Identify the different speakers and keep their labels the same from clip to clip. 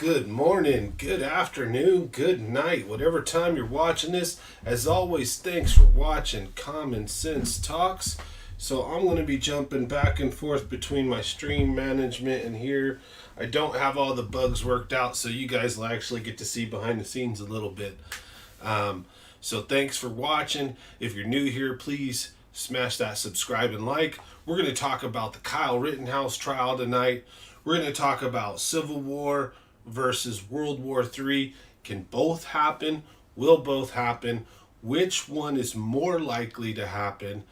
Speaker 1: Good morning, good afternoon, good night, whatever time you're watching this. As always, thanks for watching Common Sense Talks. So I'm going to be jumping back and forth between my stream management and here. I don't have all the bugs worked out, so you guys will actually get to see behind the scenes a little bit. So thanks for watching. If you're new here, please smash that subscribe and like. We're going to talk about the Kylte Rittenhouse trial tonight. We're going to talk about Civil War versus World War III. Can both happen? Will both happen? Which one is more likely to happen?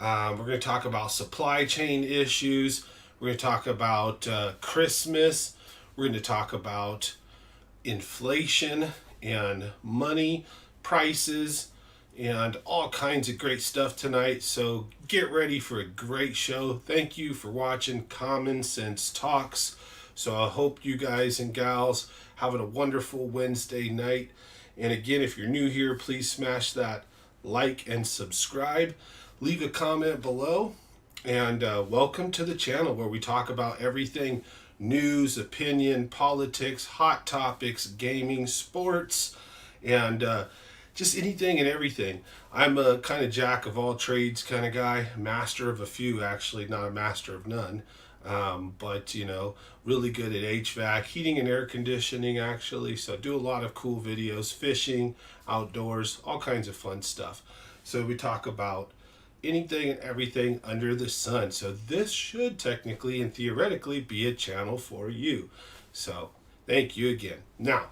Speaker 1: We're going to talk about supply chain issues. We're going to talk about Christmas. We're going to talk about inflation and money prices and all kinds of great stuff tonight. So get ready for a great show. Thank you for watching Common Sense Talks. So I hope you guys and gals having a wonderful Wednesday night. And again, if you're new here, please smash that like and subscribe. Leave a comment below. And welcome to the channel where we talk about everything news, opinion, politics, hot topics, gaming, sports, and just anything and everything. I'm a kind of jack of all trades kind of guy, master of a few actually, not a master of none. But you know, really good at HVAC, heating and air conditioning actually. So I do a lot of cool videos, fishing, outdoors, all kinds of fun stuff. So we talk about anything and everything under the sun. So this should technically and theoretically be a channel for you. So thank you again. Now,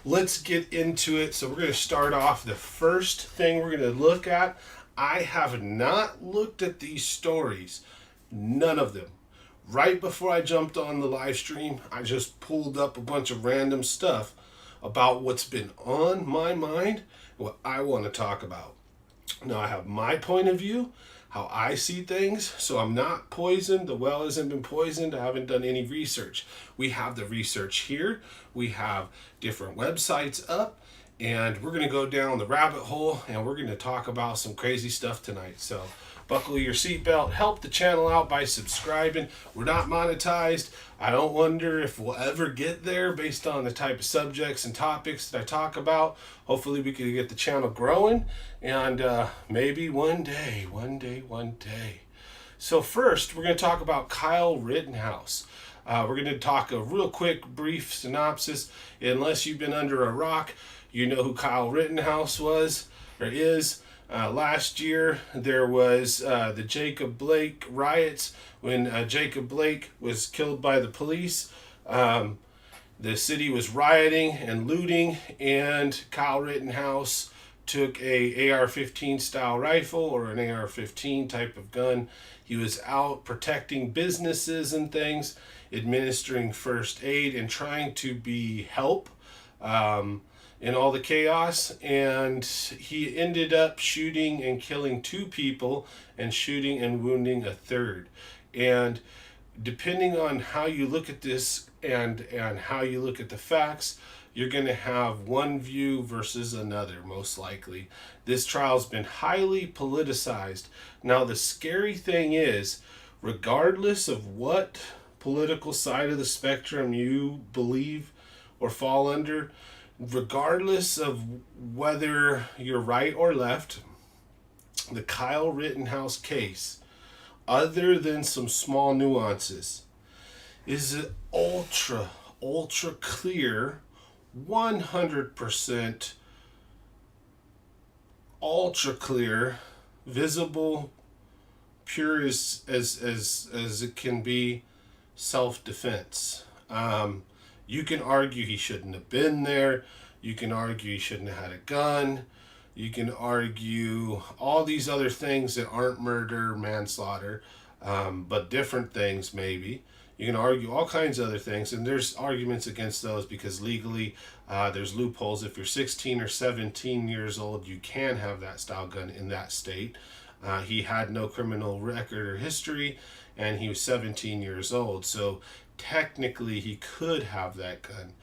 Speaker 1: let's get into it. So we're going to start off. The first thing we're going to look at, I have not looked at these stories. None of them. Right before I jumped on the live stream, I just pulled up a bunch of random stuff about what's been on my mind, what I want to talk about. Now I have my point of view, how I see things, so I'm not poisoned. The well hasn't been poisoned. I haven't done any research. We have the research here. We have different websites up, and we're going to go down the rabbit hole, and we're going to talk about some crazy stuff tonight. So buckle your seatbelt. Help the channel out by subscribing. We're not monetized. I don't wonder if we'll ever get there based on the type of subjects and topics that I talk about. Hopefully we can get the channel growing, and maybe one day. So first, we're going to talk about Kylte Rittenhouse. We're going to talk a real quick, brief synopsis. Unless you've been under a rock, you know who Kylte Rittenhouse was or is. Last year, there was the Jacob Blake riots when Jacob Blake was killed by the police. The city was rioting and looting, and Kylte Rittenhouse took a AR-15 style rifle or an AR-15 type of gun. He was out protecting businesses and things, administering first aid and trying to be help in all the chaos, and he ended up shooting and killing 2 people and shooting and wounding a third. And depending on how you look at this and how you look at the facts, you're going to have one view versus another, most likely. This trial's been highly politicized. Now, the scary thing is, regardless of what political side of the spectrum you believe or fall under, regardless of whether you're right or left, the Kylte Rittenhouse case, other than some small nuances, is an ultra clear, 100% ultra clear, visible, pure as it can be, self-defense. You can argue he shouldn't have been there. You can argue he shouldn't have had a gun. You can argue all these other things that aren't murder, manslaughter, but different things maybe. You can argue all kinds of other things, and there's arguments against those because legally there's loopholes. If you're 16 or 17 years old, you can have that style gun in that state. He had no criminal record or history, and he was 17 years old, so technically he could have that gun.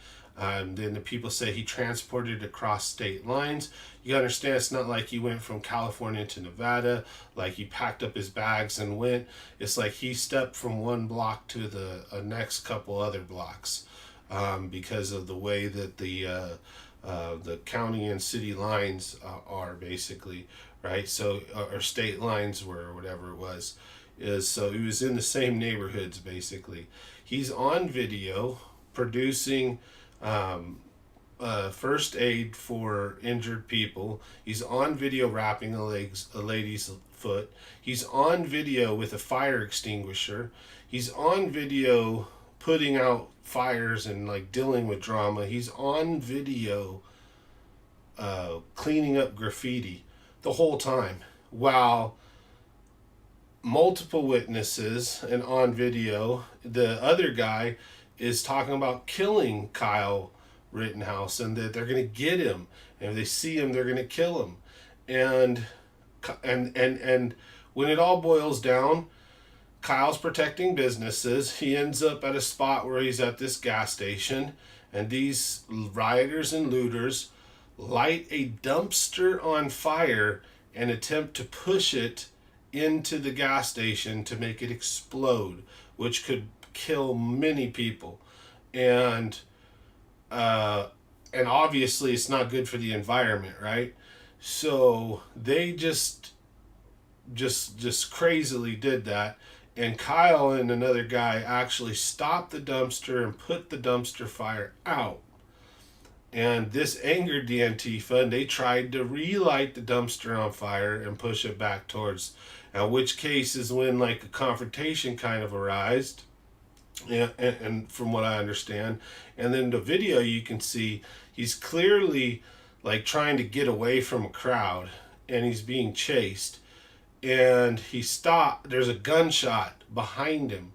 Speaker 1: Then the people say he transported it across state lines. You understand, it's not like he went from California to Nevada, like he packed up his bags and went. It's like he stepped from one block to the next couple other blocks. because of the way that the county and city lines are basically, right? So, or state lines were, or whatever it was. So he was in the same neighborhoods basically. He's on video producing first aid for injured people. He's on video wrapping a lady's foot. He's on video with a fire extinguisher. He's on video putting out fires and like dealing with drama. He's on video cleaning up graffiti the whole time, while multiple witnesses and on video, the other guy is talking about killing Kylte Rittenhouse and that they're going to get him, and if they see him they're going to kill him. And when it all boils down, Kyle's protecting businesses. He ends up at a spot where he's at this gas station, and these rioters and looters light a dumpster on fire and attempt to push it into the gas station to make it explode, which could kill many people. And obviously it's not good for the environment, right? So they just crazily did that. And Kyle and another guy actually stopped the dumpster and put the dumpster fire out. And this angered the Antifa, and they tried to relight the dumpster on fire and push it back towards, in which case is when like a confrontation kind of arised. Yeah, and from what I understand, and then the video you can see he's clearly like trying to get away from a crowd, and he's being chased, and he stopped. There's a gunshot behind him,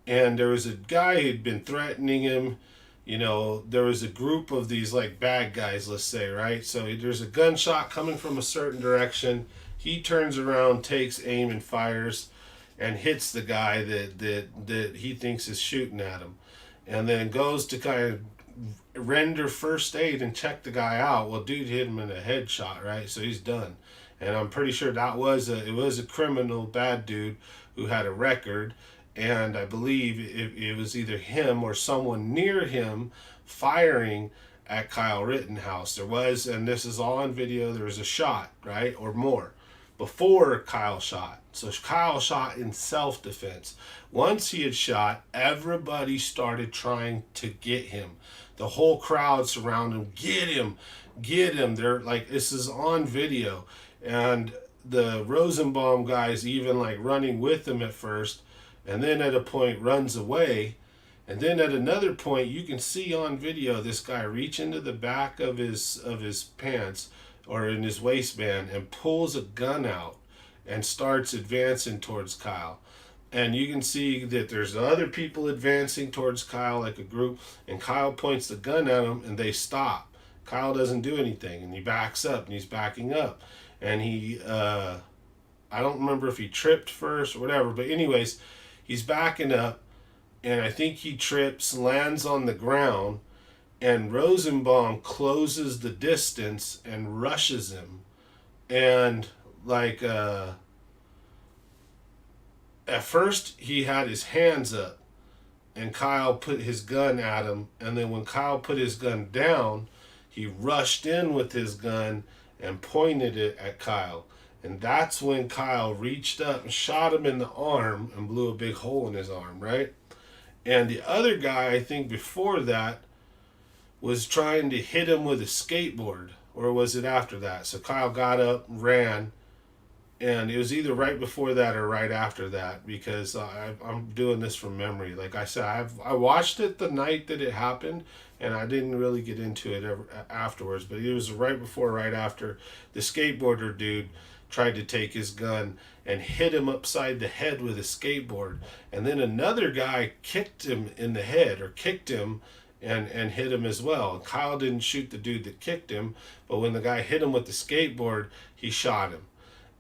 Speaker 1: and there was a guy who'd been threatening him. You know, there was a group of these like bad guys, let's say, right? So there's a gunshot coming from a certain direction. He turns around, takes aim, and fires, and hits the guy that he thinks is shooting at him, and then goes to kind of render first aid and check the guy out. Well, dude hit him in a headshot, right? So he's done. And I'm pretty sure that was a criminal, bad dude who had a record. And I believe it was either him or someone near him firing at Kylte Rittenhouse. There was, and this is all on video, there was a shot, right, or more, before Kyle shot. So Kyle shot in self-defense. Once he had shot, everybody started trying to get him. The whole crowd surrounded him. Get him, get him. They're like, this is on video. And the Rosenbaum guy's even like running with him at first, and then at a point runs away. And then at another point, you can see on video this guy reach into the back of his pants or in his waistband and pulls a gun out and starts advancing towards Kyle. And you can see that there's other people advancing towards Kyle, like a group, and Kyle points the gun at him and they stop. Kyle doesn't do anything, and he backs up, and he's backing up. And he, I don't remember if he tripped first or whatever, but anyways, he's backing up, and I think he trips, lands on the ground, and Rosenbaum closes the distance and rushes him. And like, at first he had his hands up, and Kyle put his gun at him, and then when Kyle put his gun down, he rushed in with his gun and pointed it at Kyle. And that's when Kyle reached up and shot him in the arm and blew a big hole in his arm, right? And the other guy, I think before that, was trying to hit him with a skateboard. Or was it after that? So Kyle got up, ran, and it was either right before that or right after that, because I'm doing this from memory. Like I said, I watched it the night that it happened, and I didn't really get into it afterwards. But it was right before, right after the skateboarder dude tried to take his gun and hit him upside the head with a skateboard. And then another guy kicked him in the head, or kicked him and hit him as well. And Kyle didn't shoot the dude that kicked him, but when the guy hit him with the skateboard, he shot him.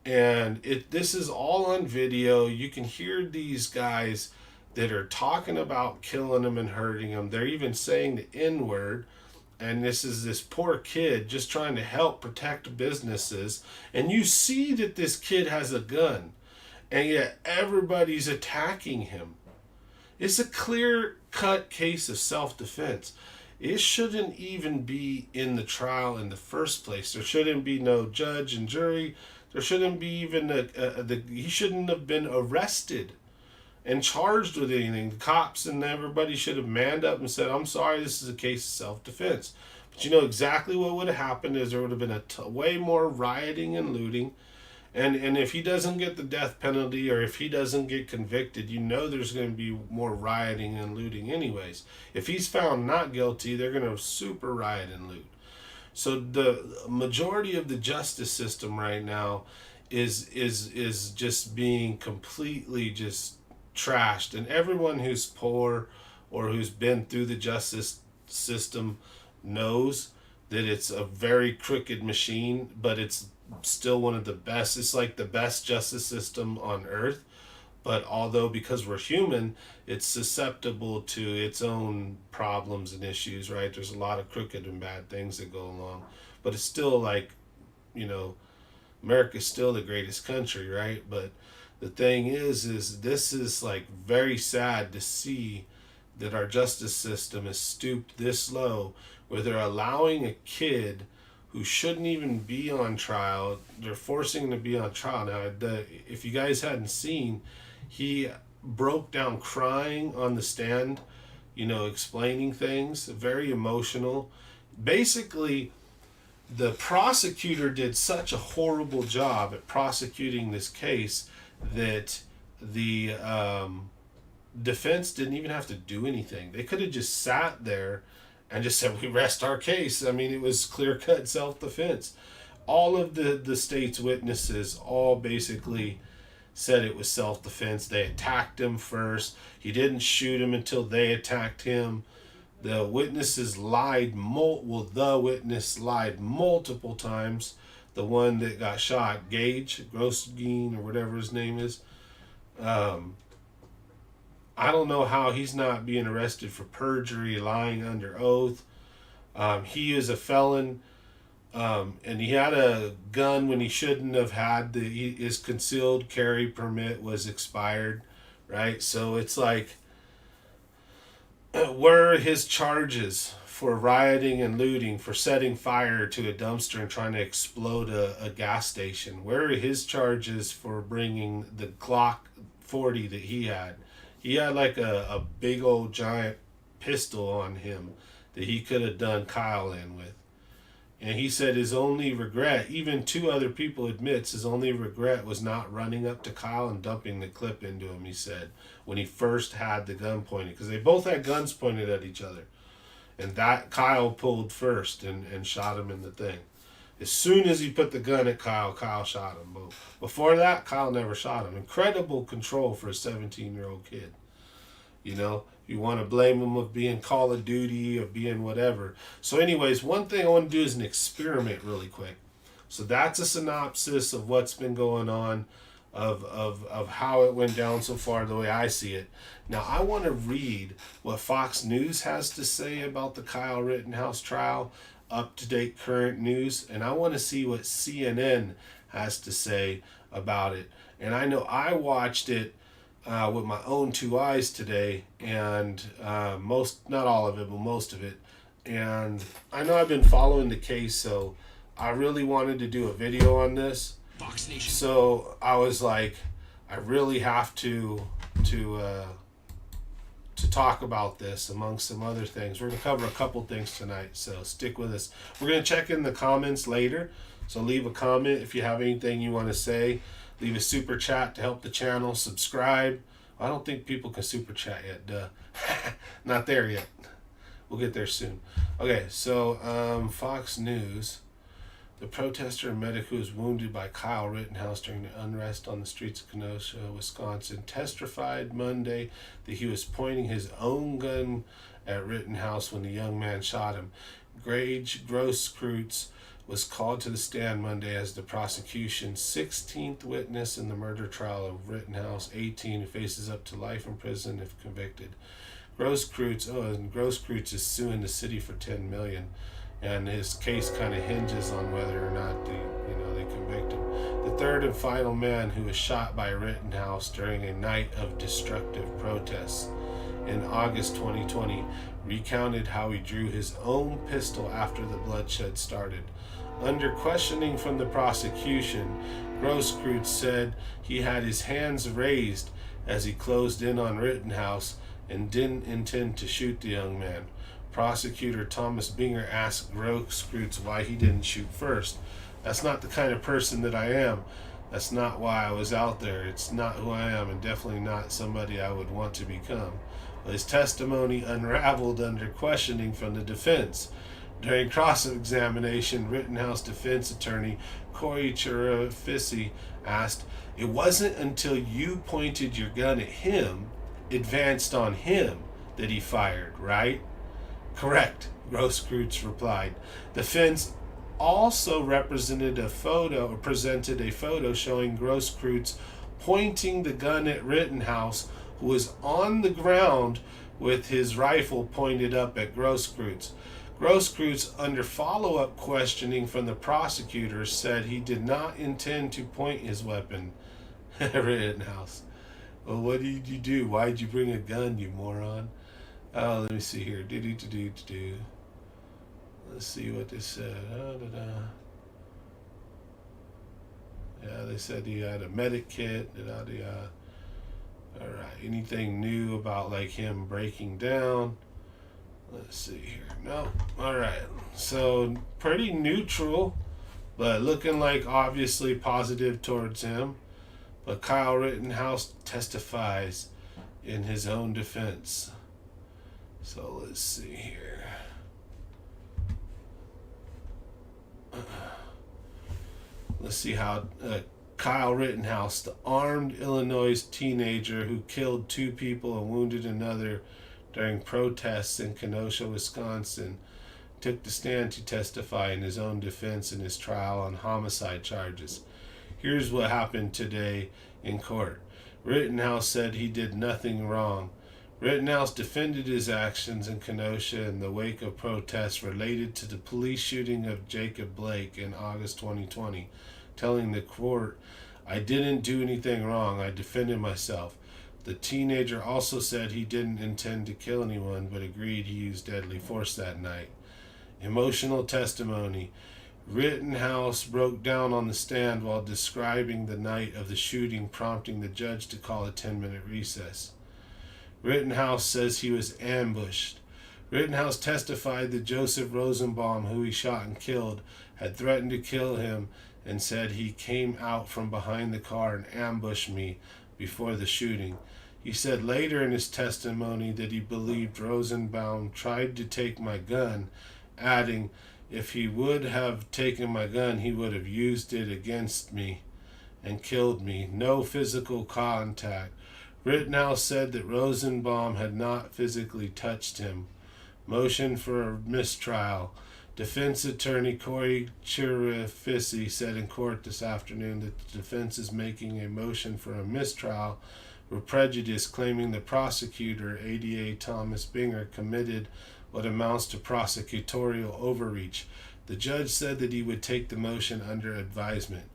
Speaker 1: And this is all on video. You can hear these guys that are talking about killing him and hurting him. They're even saying the N-word. And this is this poor kid just trying to help protect businesses. And you see that this kid has a gun, and yet everybody's attacking him. It's a clear clear-cut case of self-defense. It shouldn't even be in the trial in the first place. There shouldn't be no judge and jury. There shouldn't be even he shouldn't have been arrested and charged with anything. The cops and everybody should have manned up and said, "I'm sorry, this is a case of self-defense." But you know exactly what would have happened is there would have been way more rioting and looting. And if he doesn't get the death penalty, or if he doesn't get convicted, you know there's going to be more rioting and looting anyways. If he's found not guilty, they're going to super riot and loot. So the majority of the justice system right now is just being completely just trashed. And everyone who's poor or who's been through the justice system knows that it's a very crooked machine, but it's still one of the best. It's like the best justice system on earth. But although, because we're human, it's susceptible to its own problems and issues, right? There's a lot of crooked and bad things that go along. But it's still like, you know, America's still the greatest country, right? But the thing is this is like very sad to see that our justice system is stooped this low, where they're allowing a kid who shouldn't even be on trial. They're forcing him to be on trial. Now, if you guys hadn't seen, he broke down crying on the stand, you know, explaining things, very emotional. Basically, the prosecutor did such a horrible job at prosecuting this case that the defense didn't even have to do anything. They could have just sat there and just said, "We rest our case." I mean, it was clear-cut self-defense. All of the state's witnesses all basically said it was self-defense. They attacked him first. He didn't shoot him until they attacked him. The witnesses lied. The witness lied multiple times. The one that got shot, Grosjean, or whatever his name is. I don't know how he's not being arrested for perjury, lying under oath. He is a felon, and he had a gun when he shouldn't have had. His concealed carry permit was expired, right? So it's like, where are his charges for rioting and looting, for setting fire to a dumpster and trying to explode a gas station? Where are his charges for bringing the Glock 40 that he had? He had like a big old giant pistol on him that he could have done Kyle in with. And he said his only regret, even two other people admits, his only regret was not running up to Kyle and dumping the clip into him, he said, when he first had the gun pointed. Because they both had guns pointed at each other. And that Kyle pulled first and shot him in the thing. As soon as he put the gun at Kyle, Kyle shot him. But before that, Kyle never shot him. Incredible control for a 17-year-old kid. You know, you want to blame him of being Call of Duty or being whatever. So anyways, one thing I want to do is an experiment really quick. So that's a synopsis of what's been going on, of how it went down so far, the way I see it. Now, I want to read what Fox News has to say about the Kylte Rittenhouse trial, up-to-date current news, and I want to see what CNN has to say about it. And I know I watched it with my own two eyes today, and not all of it, but most of it. And I know I've been following the case, so I really wanted to do a video on this. Fox Nation. So I was like, I really have to talk about this amongst some other things. We're going to cover a couple things tonight, so stick with us. We're going to check in the comments later, so leave a comment if you have anything you want to say. Leave a super chat to help the channel. Subscribe. I don't think people can super chat yet. Duh. Not there yet. We'll get there soon. Okay, so Fox News. The protester and medic who was wounded by Kylte Rittenhouse during the unrest on the streets of Kenosha, Wisconsin, testified Monday that he was pointing his own gun at Rittenhouse when the young man shot him. Grosskreutz was called to the stand Monday as the prosecution's 16th witness in the murder trial of Rittenhouse, 18, who faces up to life in prison if convicted. Grosskreutz is suing the city for $10 million. And his case kind of hinges on whether or not they convict him. The third and final man who was shot by Rittenhouse during a night of destructive protests. in August 2020 recounted how he drew his own pistol after the bloodshed started. Under questioning from the prosecution, Grosskreutz said he had his hands raised as he closed in on Rittenhouse and didn't intend to shoot the young man. Prosecutor Thomas Binger asked Grosskreutz why he didn't shoot first. That's not the kind of person that I am. That's not why I was out there. It's not who I am, and definitely not somebody I would want to become. But his testimony unraveled under questioning from the defense. During cross-examination, Rittenhouse defense attorney Corey Chirafisi asked, "It wasn't until you pointed your gun at him, advanced on him, that he fired, right?" "Correct," Grosskreutz replied. Defense also presented a photo showing Grosskreutz pointing the gun at Rittenhouse, who was on the ground with his rifle pointed up at Grosskreutz. Grosskreutz, under follow-up questioning from the prosecutor, said he did not intend to point his weapon at Rittenhouse. "Well, what did you do? Why'd you bring a gun, you moron?" Let me see here. Let's see what they said. Yeah, they said he had a medic kit. All right. Anything new about like him breaking down? Let's see here. No. All right. So pretty neutral, but looking like obviously positive towards him. But Kyle Rittenhouse testifies in his own defense. So let's see here. Let's see how Kyle Rittenhouse, the armed Illinois teenager who killed 2 people and wounded another during protests in Kenosha, Wisconsin, took the stand to testify in his own defense in his trial on homicide charges. Here's what happened today in court. Rittenhouse said he did nothing wrong. Rittenhouse defended his actions in Kenosha in the wake of protests related to the police shooting of Jacob Blake in August 2020, telling the court, "I didn't do anything wrong. I defended myself." The teenager also said he didn't intend to kill anyone, but agreed he used deadly force that night. Emotional testimony. Rittenhouse broke down on the stand while describing the night of the shooting, prompting the judge to call a 10-minute recess. Rittenhouse says he was ambushed. Rittenhouse testified that Joseph Rosenbaum, who he shot and killed, had threatened to kill him and said he came out from behind the car and ambushed me before the shooting. He said later in his testimony that he believed Rosenbaum tried to take my gun, adding, "If he would have taken my gun, he would have used it against me and killed me. No physical contact." Rittenhouse said that Rosenbaum had not physically touched him. Motion for a mistrial. Defense attorney Corey Chirafisi said in court this afternoon that the defense is making a motion for a mistrial with prejudice, claiming the prosecutor, ADA Thomas Binger, committed what amounts to prosecutorial overreach. The judge said that he would take the motion under advisement.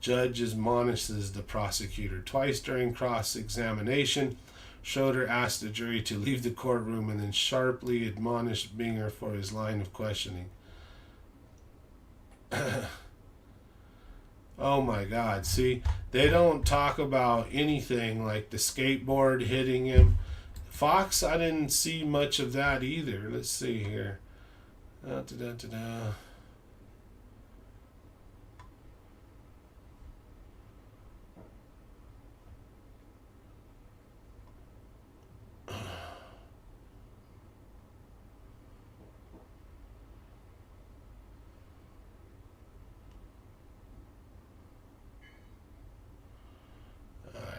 Speaker 1: Judge admonishes the prosecutor. Twice during cross-examination, Schroeder asked the jury to leave the courtroom and then sharply admonished Binger for his line of questioning. Oh my God, see, they don't talk about anything like the skateboard hitting him. Fox, I didn't see much of that either. Let's see here.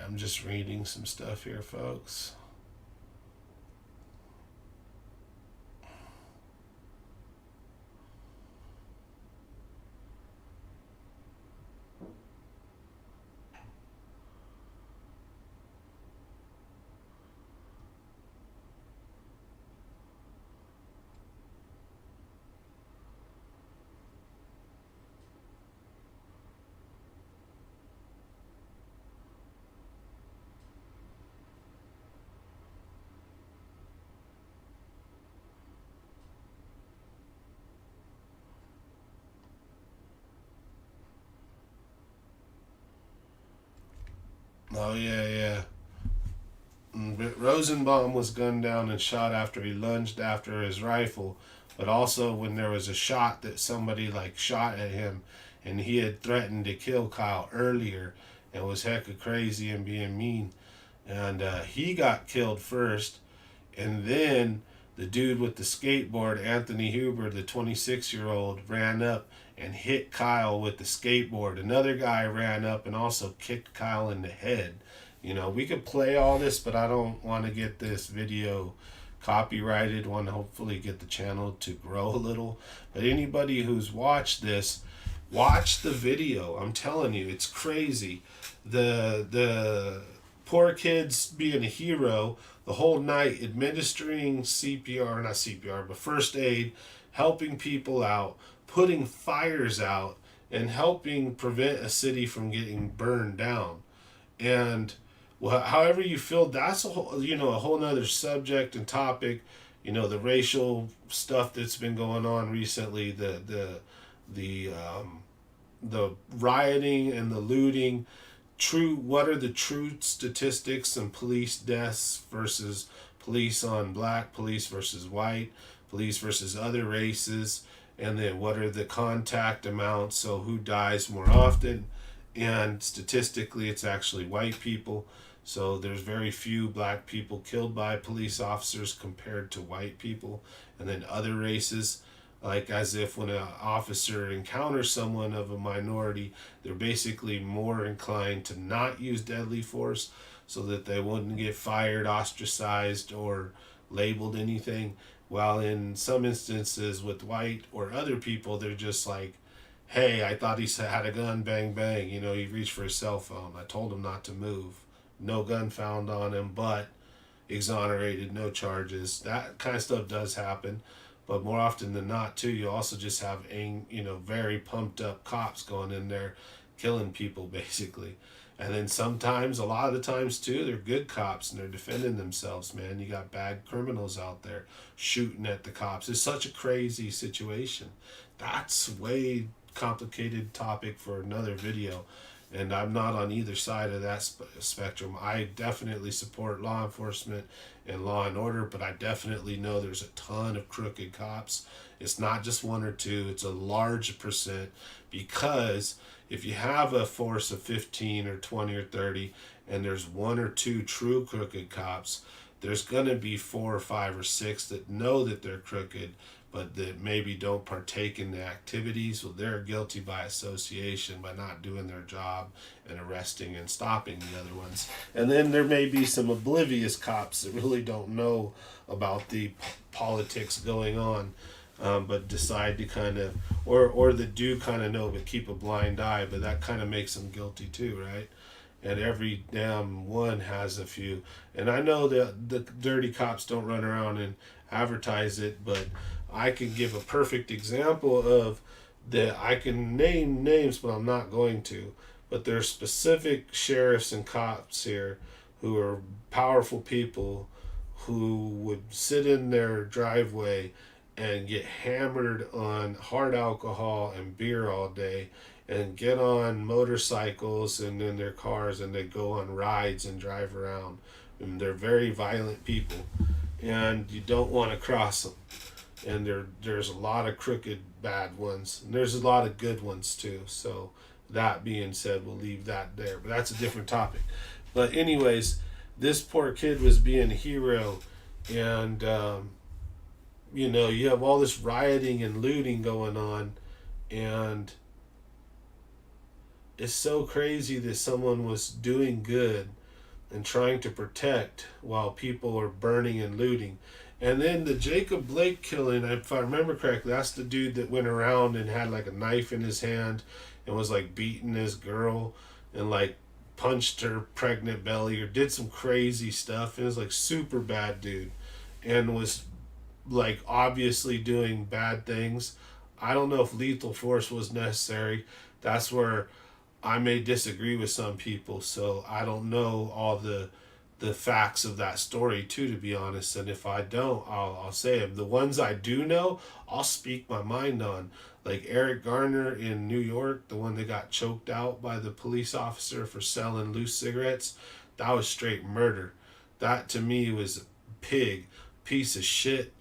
Speaker 1: I'm just reading some stuff here, folks. Oh yeah, yeah. Rosenbaum was gunned down and shot after he lunged after his rifle, but also when there was a shot that somebody like shot at him, and he had threatened to kill Kyle earlier, and was hecka crazy and being mean, and he got killed first, and then the dude with the skateboard, Anthony Huber, the 26-year-old, ran up and hit Kyle with the skateboard. Another guy ran up and also kicked Kyle in the head. You know, we could play all this, but I don't want to get this video copyrighted. Want to hopefully get the channel to grow a little. But anybody who's watched this, watch the video. I'm telling you, it's crazy. The poor kid's being a hero the whole night, administering CPR, not CPR, but first aid, helping people out, putting fires out, and helping prevent a city from getting burned down. And well, however you feel, that's a whole, a whole nother subject and topic. The racial stuff that's been going on recently, the rioting and the looting. What are the true statistics on police deaths versus police on black, police versus white, police versus other races, and then what are the contact amounts, so who dies more often, and statistically it's actually white people, so there's very few black people killed by police officers compared to white people, and then other races, like as if when an officer encounters someone of a minority, they're basically more inclined to not use deadly force so that they wouldn't get fired, ostracized, or labeled anything. While in some instances with white or other people, they're just like, hey, I thought he had a gun, bang, bang. He reached for his cell phone. I told him not to move. No gun found on him, but exonerated, no charges. That kind of stuff does happen. But more often than not, too, you also just have, very pumped up cops going in there, killing people, basically. And then sometimes, a lot of the times, too, they're good cops and they're defending themselves, man. You got bad criminals out there shooting at the cops. It's such a crazy situation. That's way complicated topic for another video. And I'm not on either side of that spectrum. I definitely support law enforcement and law and order, but I definitely know there's a ton of crooked cops. It's not just one or two, it's a large percent, because if you have a force of 15 or 20 or 30 and there's one or two true crooked cops, there's going to be 4 or 5 or 6 that know that they're crooked, but that maybe don't partake in the activities. Well, they're guilty by association by not doing their job and arresting and stopping the other ones. And then there may be some oblivious cops that really don't know about the politics going on, but decide to kind of, or that do kind of know but keep a blind eye, but that kind of makes them guilty too, right? And every damn one has a few. And I know that the dirty cops don't run around and advertise it, but I can give a perfect example of that. I can name names, but I'm not going to. But there's specific sheriffs and cops here who are powerful people who would sit in their driveway and get hammered on hard alcohol and beer all day and get on motorcycles and in their cars and they go on rides and drive around. And they're very violent people and you don't want to cross them. And there's a lot of crooked bad ones and there's a lot of good ones too. So that being said, we'll leave that there, but that's a different topic. But anyways, this poor kid was being a hero, and you have all this rioting and looting going on, and it's so crazy that someone was doing good and trying to protect while people are burning and looting. And then the Jacob Blake killing, if I remember correctly, that's the dude that went around and had like a knife in his hand and was like beating his girl and like punched her pregnant belly or did some crazy stuff. And it was like super bad dude and was like obviously doing bad things. I don't know if lethal force was necessary. That's where I may disagree with some people, so I don't know all the facts of that story too, to be honest. And if I don't, I'll say them. The ones I do know, I'll speak my mind on. Like Eric Garner in New York, the one that got choked out by the police officer for selling loose cigarettes, that was straight murder. That to me was a pig, piece of shit,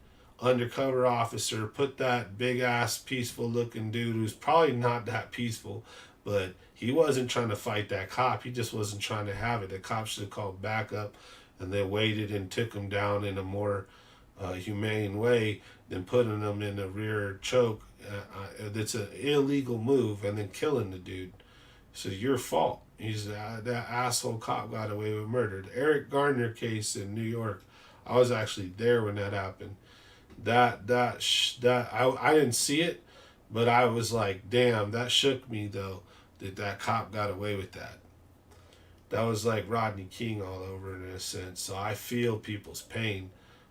Speaker 1: undercover officer. Put that big ass peaceful looking dude who's probably not that peaceful, but he wasn't trying to fight that cop. He just wasn't trying to have it. The cop should have called backup, and they waited and took him down in a more humane way than putting him in a rear choke. That's an illegal move, and then killing the dude. So your fault. He's that asshole cop got away with murder. The Eric Garner case in New York, I was actually there when that happened. I didn't see it, but I was like, damn, that shook me though. That cop got away with that. That was like Rodney King all over in a sense. So I feel people's pain.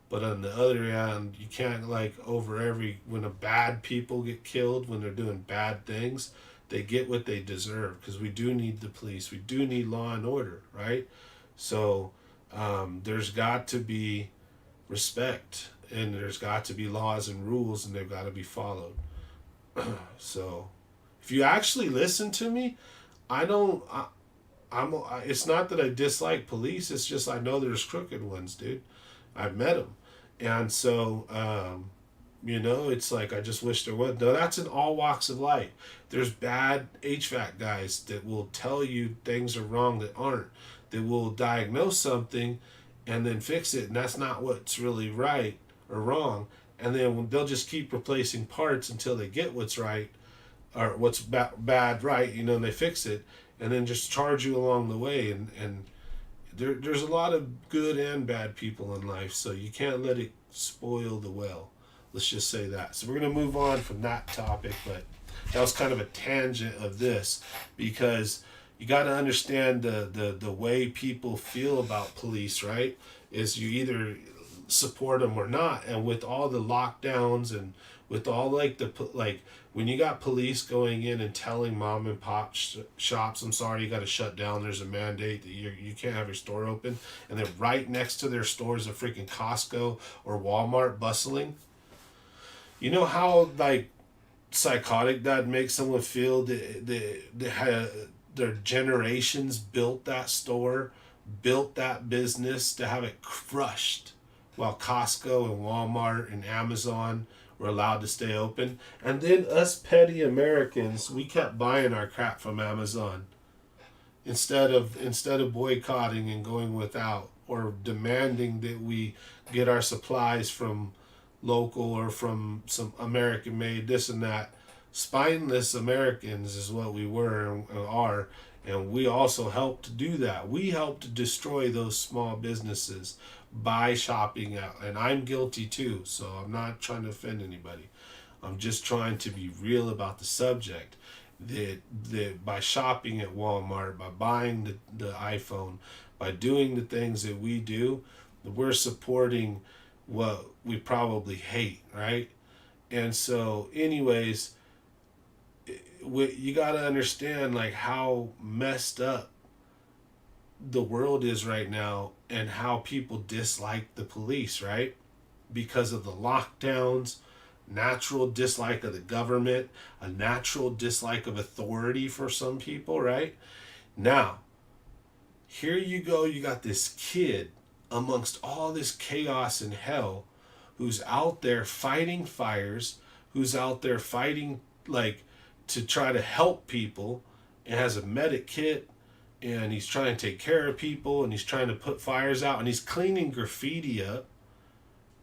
Speaker 1: But on the other hand, you can't like when a bad people get killed, when they're doing bad things, they get what they deserve, because we do need the police. We do need law and order, right? So there's got to be respect, and there's got to be laws and rules, and they've got to be followed. So if you actually listen to me, it's not that I dislike police. It's just I know there's crooked ones, dude. I've met them. And so, it's like I just wish there was. No, that's in all walks of life. There's bad HVAC guys that will tell you things are wrong that aren't. That will diagnose something and then fix it, and that's not what's really right or wrong. And then they'll just keep replacing parts until they get what's right or what's bad right, and they fix it, and then just charge you along the way. And there's a lot of good and bad people in life, so you can't let it spoil the well. Let's just say that. So we're going to move on from that topic, but that was kind of a tangent of this, because you got to understand the way people feel about police, right? Is you either support them or not. And with all the lockdowns and with all when you got police going in and telling mom and pop shops, I'm sorry, you got to shut down. There's a mandate that you can't have your store open. And then right next to their stores, a freaking Costco or Walmart bustling. You know how psychotic that makes someone feel? They had their generations built that store, built that business to have it crushed, while Costco and Walmart and Amazon were allowed to stay open. And then us petty Americans, we kept buying our crap from Amazon instead of boycotting and going without, or demanding that we get our supplies from local or from some American made this and that. Spineless Americans is what we were and are, and we also helped to do that. We helped to destroy those small businesses by shopping out, and I'm guilty too, so I'm not trying to offend anybody. I'm just trying to be real about the subject. That by shopping at Walmart, by buying the iPhone, by doing the things that we do, we're supporting what we probably hate, right? And so anyways, you got to understand how messed up the world is right now, and how people dislike the police, right? Because of the lockdowns, natural dislike of the government, a natural dislike of authority for some people, right? Now, here you go, you got this kid amongst all this chaos and hell who's out there fighting fires, who's out there fighting to try to help people, and has a medic kit, and he's trying to take care of people, and he's trying to put fires out, and he's cleaning graffiti up,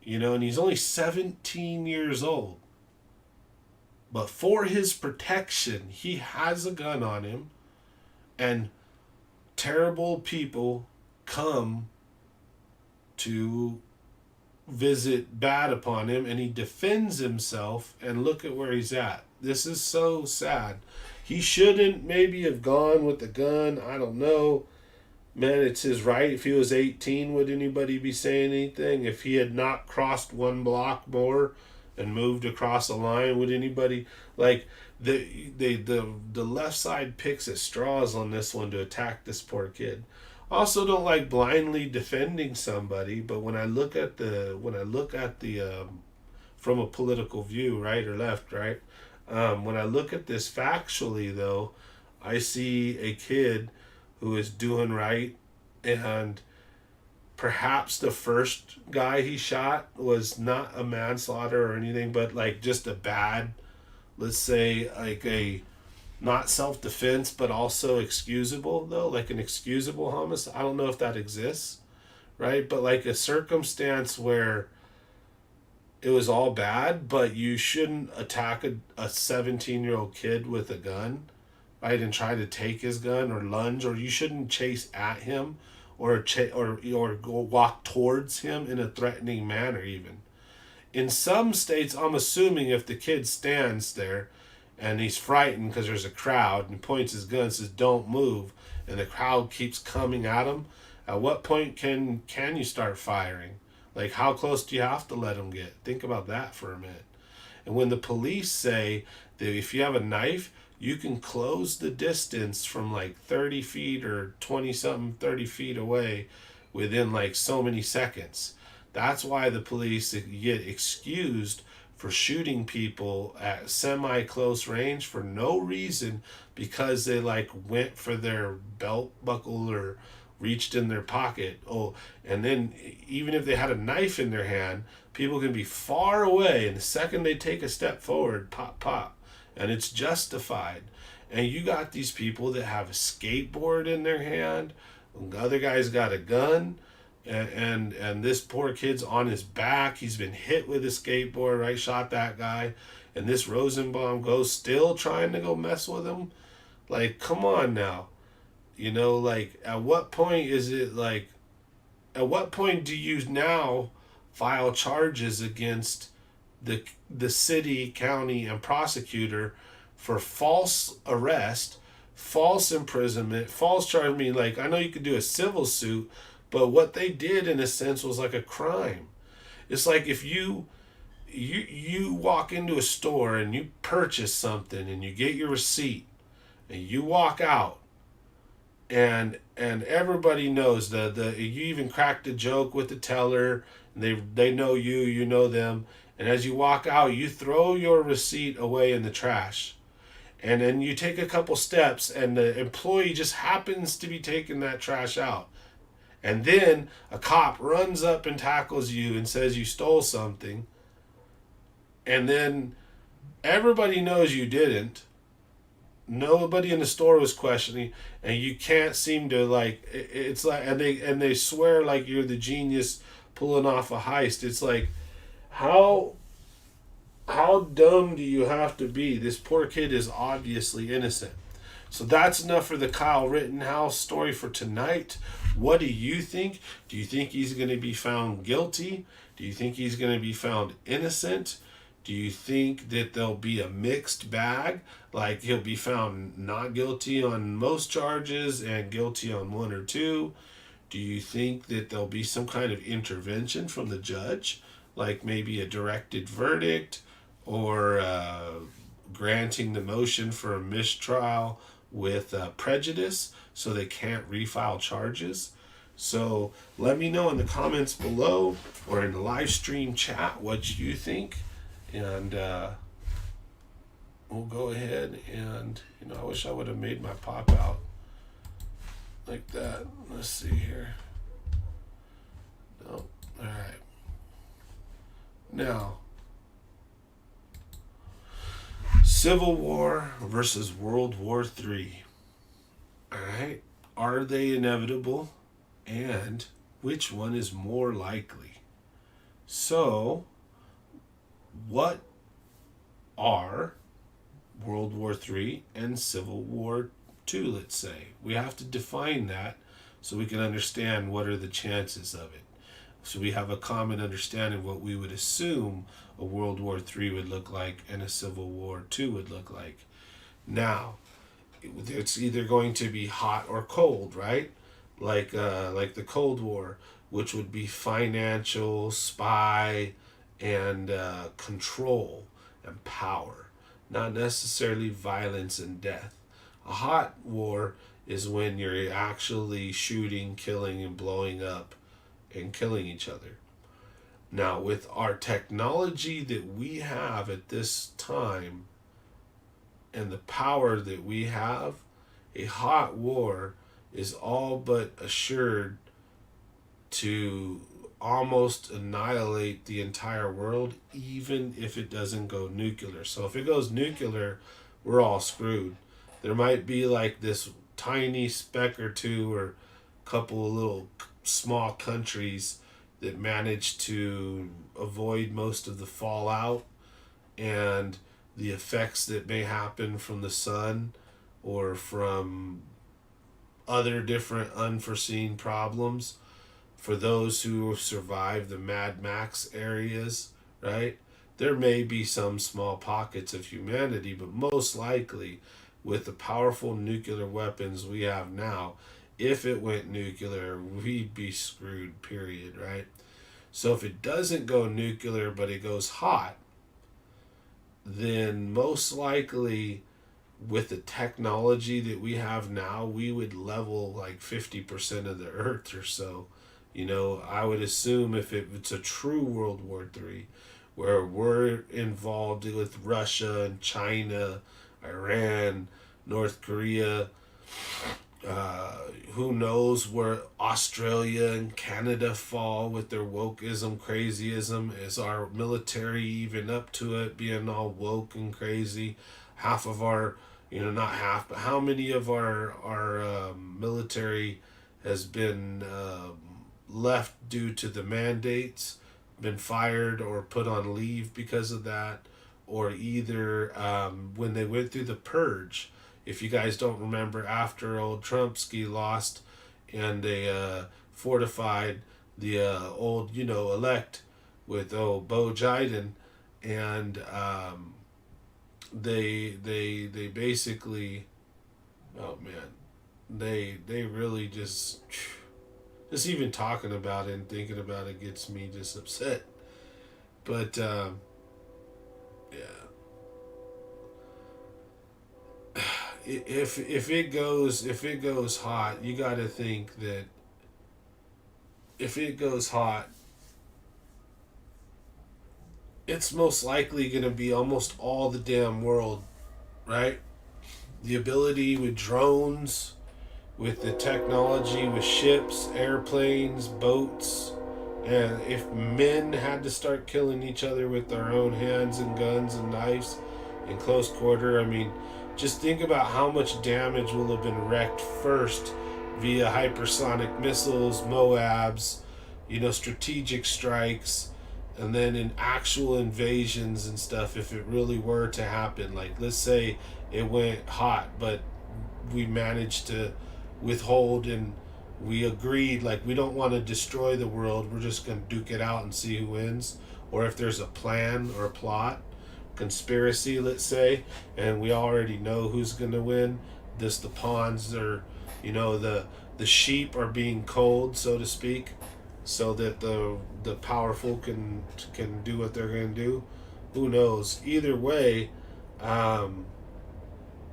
Speaker 1: and he's only 17 years old. But for his protection, he has a gun on him, and terrible people come to visit bad upon him, and he defends himself, and look at where he's at. This is so sad. He shouldn't maybe have gone with the gun. I don't know. Man, it's his right. If he was 18, would anybody be saying anything? If he had not crossed one block more and moved across a line, would anybody the left side picks at straws on this one to attack this poor kid. Also, don't like blindly defending somebody, but when I look at the from a political view, right or left, right, When I look at this factually, though, I see a kid who is doing right, and perhaps the first guy he shot was not a manslaughter or anything, but like just a bad, let's say, like a not self defense, but also excusable, though, like an excusable homicide. I don't know if that exists, right? But like a circumstance where it was all bad, but you shouldn't attack a 17-year-old kid with a gun, right? And try to take his gun or lunge, or you shouldn't chase at him or go walk towards him in a threatening manner, even. In some states, I'm assuming if the kid stands there and he's frightened because there's a crowd and points his gun and says, "Don't move," and the crowd keeps coming at him, at what point can you start firing? Like, how close do you have to let him get? Think about that for a minute. And when the police say that if you have a knife, you can close the distance from like 30 feet or 20 something, 30 feet away within like so many seconds. That's why the police get excused for shooting people at semi close range for no reason, because they like went for their belt buckle or reached in their pocket. Oh, and then even if they had a knife in their hand, people can be far away, and the second they take a step forward, pop, pop, and it's justified. And you got these people that have a skateboard in their hand, the other guy's got a gun, and this poor kid's on his back. He's been hit with a skateboard, right? Shot that guy, and this Rosenbaum goes still trying to go mess with him. Like, come on now. Like, at what point is it like, at what point do you now file charges against the city, county, and prosecutor for false arrest, false imprisonment, false charge? I mean, like, I know you could do a civil suit, but what they did in a sense was like a crime. It's like if you walk into a store and you purchase something and you get your receipt and you walk out, and everybody knows the you even cracked a joke with the teller, and they know you know them, and as you walk out you throw your receipt away in the trash, and then you take a couple steps and the employee just happens to be taking that trash out, and then a cop runs up and tackles you and says you stole something, and then everybody knows you didn't. Nobody in the store was questioning, and you can't seem to, like, it's like, and they swear like you're the genius pulling off a heist. It's like, how dumb do you have to be? This poor kid is obviously innocent. So that's enough for the Kylte Rittenhouse story for tonight. What do you think? Do you think he's going to be found guilty? Do you think he's going to be found innocent? Do you think that there'll be a mixed bag? Like, he'll be found not guilty on most charges and guilty on one or two? Do you think that there'll be some kind of intervention from the judge? Like maybe a directed verdict, or granting the motion for a mistrial with prejudice so they can't refile charges? So let me know in the comments below or in the live stream chat what you think. And we'll go ahead and, I wish I would have made my pop out like that. Let's see here. No. All right. Now, Civil War versus World War III. All right. Are they inevitable? And which one is more likely? So, what are World War III and Civil War II, let's say? We have to define that so we can understand what are the chances of it. So we have a common understanding of what we would assume a World War III would look like and a Civil War II would look like. Now, it's either going to be hot or cold, right? Like the Cold War, which would be financial, spy, and control and power, not necessarily violence and death. A hot war is when you're actually shooting, killing, and blowing up and killing each other. Now, with our technology that we have at this time, and the power that we have, a hot war is all but assured to almost annihilate the entire world, even if it doesn't go nuclear. So if it goes nuclear, we're all screwed. There might be like this tiny speck or two or couple of little small countries that manage to avoid most of the fallout and the effects that may happen from the sun or from other different unforeseen problems. For those who survive the Mad Max areas, right? There may be some small pockets of humanity, but most likely, with the powerful nuclear weapons we have now, if it went nuclear, we'd be screwed, period, right? So if it doesn't go nuclear, but it goes hot, then most likely, with the technology that we have now, we would level like 50% of the earth or so. You know, I would assume if it's a true World War III, where we're involved with Russia and China, Iran, North Korea, who knows where Australia and Canada fall with their wokeism, crazyism? Is our military even up to it, being all woke and crazy? Half of our, not half, but how many of our military has been left due to the mandates, been fired or put on leave because of that, or either when they went through the purge. If you guys don't remember, after old Trumpsky lost and they fortified the old, elect with old Bo Jiden, and they basically, oh man, they really just even talking about it and thinking about it gets me just upset. But yeah. If it goes hot, you got to think that if it goes hot, it's most likely going to be almost all the damn world, right? The ability with drones, with the technology, with ships, airplanes, boats, and if men had to start killing each other with their own hands and guns and knives in close quarter, I mean, just think about how much damage will have been wreaked first via hypersonic missiles, MOABs, strategic strikes, and then in actual invasions and stuff if it really were to happen. Like, let's say it went hot, but we managed to withhold and we agreed, like, we don't want to destroy the world, we're just going to duke it out and see who wins. Or if there's a plan or a plot, conspiracy, let's say, and we already know who's going to win. The pawns are, the sheep are being culled, so to speak, so that the powerful can do what they're going to do. Who knows? Either way,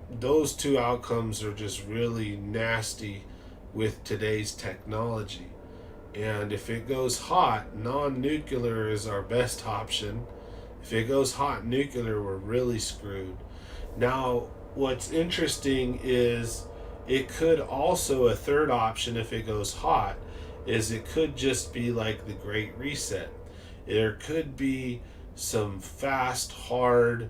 Speaker 1: those two outcomes are just really nasty with today's technology. And if it goes hot, non-nuclear is our best option. If it goes hot nuclear, we're really screwed. Now, what's interesting is it could also, a third option if it goes hot, is it could just be like the Great Reset. There could be some fast, hard,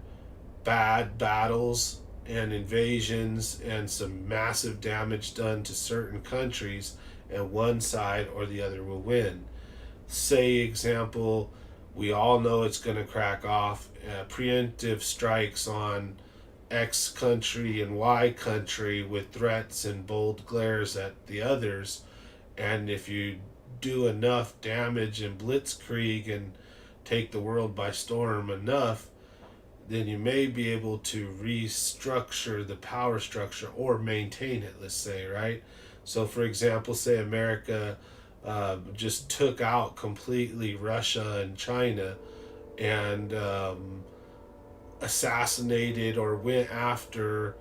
Speaker 1: bad battles and invasions and some massive damage done to certain countries, and one side or the other will win. Say, example, we all know it's going to crack off. Preemptive strikes on X country and Y country with threats and bold glares at the others. And if you do enough damage and blitzkrieg and take the world by storm enough, then you may be able to restructure the power structure or maintain it, let's say, right? So, for example, say America just took out completely Russia and China and assassinated or went after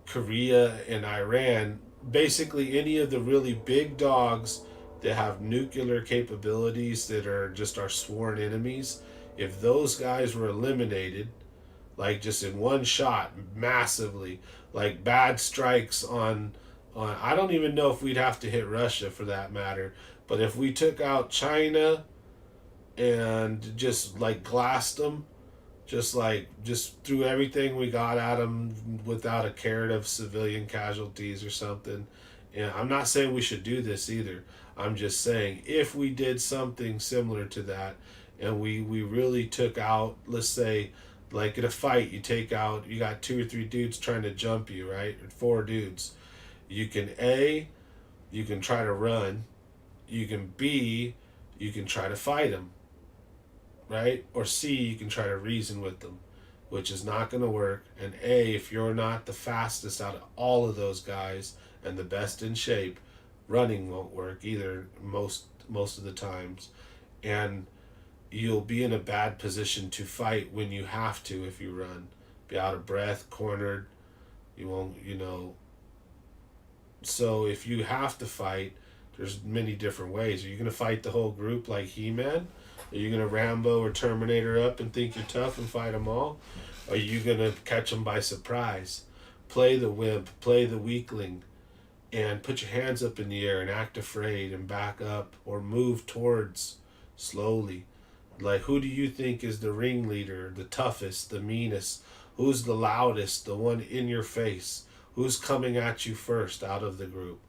Speaker 1: Korea and Iran. Basically, any of the really big dogs that have nuclear capabilities that are just our sworn enemies, if those guys were eliminated, like just in one shot, massively, like bad strikes on. I don't even know if we'd have to hit Russia for that matter, but if we took out China and just like glassed them, just threw everything we got at them without a caret of civilian casualties or something. And I'm not saying we should do this either. I'm just saying if we did something similar to that, and we really took out, let's say, like in a fight, you got two or three dudes trying to jump you, right? Or four dudes. You can you can try to run. You can you can try to fight them, right? Or C, you can try to reason with them, which is not going to work. And A, if you're not the fastest out of all of those guys and the best in shape, running won't work either most of the times. And you'll be in a bad position to fight when you have to if you run. Be out of breath, cornered, you won't, So if you have to fight, there's many different ways. Are you going to fight the whole group like He-Man? Are you going to Rambo or Terminator up and think you're tough and fight them all? Are you going to catch them by surprise? Play the wimp, play the weakling, and put your hands up in the air and act afraid and back up or move towards slowly. Like, who do you think is the ringleader, the toughest, the meanest? Who's the loudest, the one in your face? Who's coming at you first out of the group?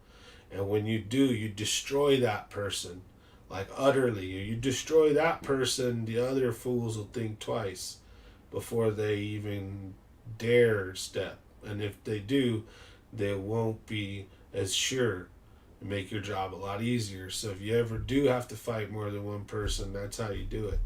Speaker 1: And when you do, you destroy that person, like utterly. You destroy that person, the other fools will think twice before they even dare step. And if they do, they won't be as sure and make your job a lot easier. So if you ever do have to fight more than one person, that's how you do it.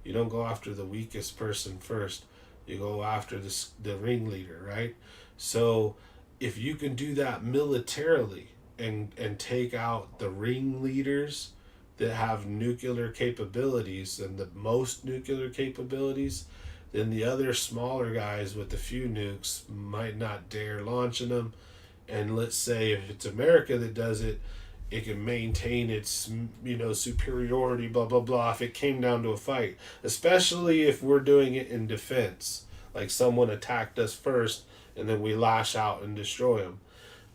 Speaker 1: You don't go after the weakest person first. You go after the ringleader, right? So if you can do that militarily and take out the ringleaders that have nuclear capabilities and the most nuclear capabilities, then the other smaller guys with a few nukes might not dare launching them. And let's say if it's America that does it, it can maintain its superiority, blah blah blah, if it came down to a fight, especially if we're doing it in defense, like someone attacked us first and then we lash out and destroy them.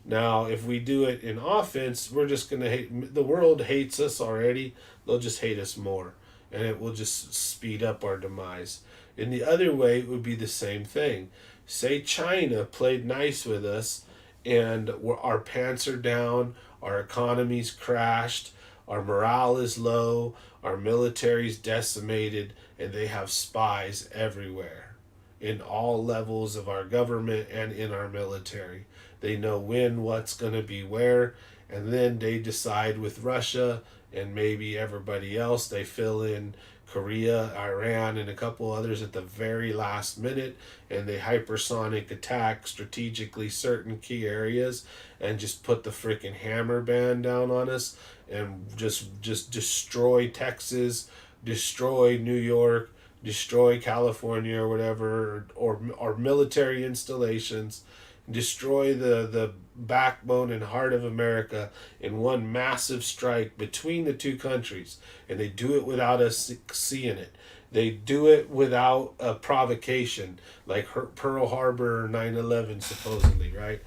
Speaker 1: Now if we do it in offense, we're just going to hate, the world hates us already, they'll just hate us more, and it will just speed up our demise. In the other way, it would be the same thing. Say China played nice with us and our pants are down, our economy's crashed, our morale is low, our military's decimated, and they have spies everywhere in all levels of our government and in our military. They know when, what's going to be where, and then they decide with Russia and maybe everybody else, they fill in Korea, Iran, and a couple others at the very last minute, and they hypersonic attack strategically certain key areas and just put the freaking hammer band down on us and just destroy Texas, destroy New York, destroy California or whatever, or military installations, destroy the backbone and heart of America in one massive strike between the two countries. And they do it without us seeing it. They do it without a provocation, like Pearl Harbor or 9/11 supposedly, right?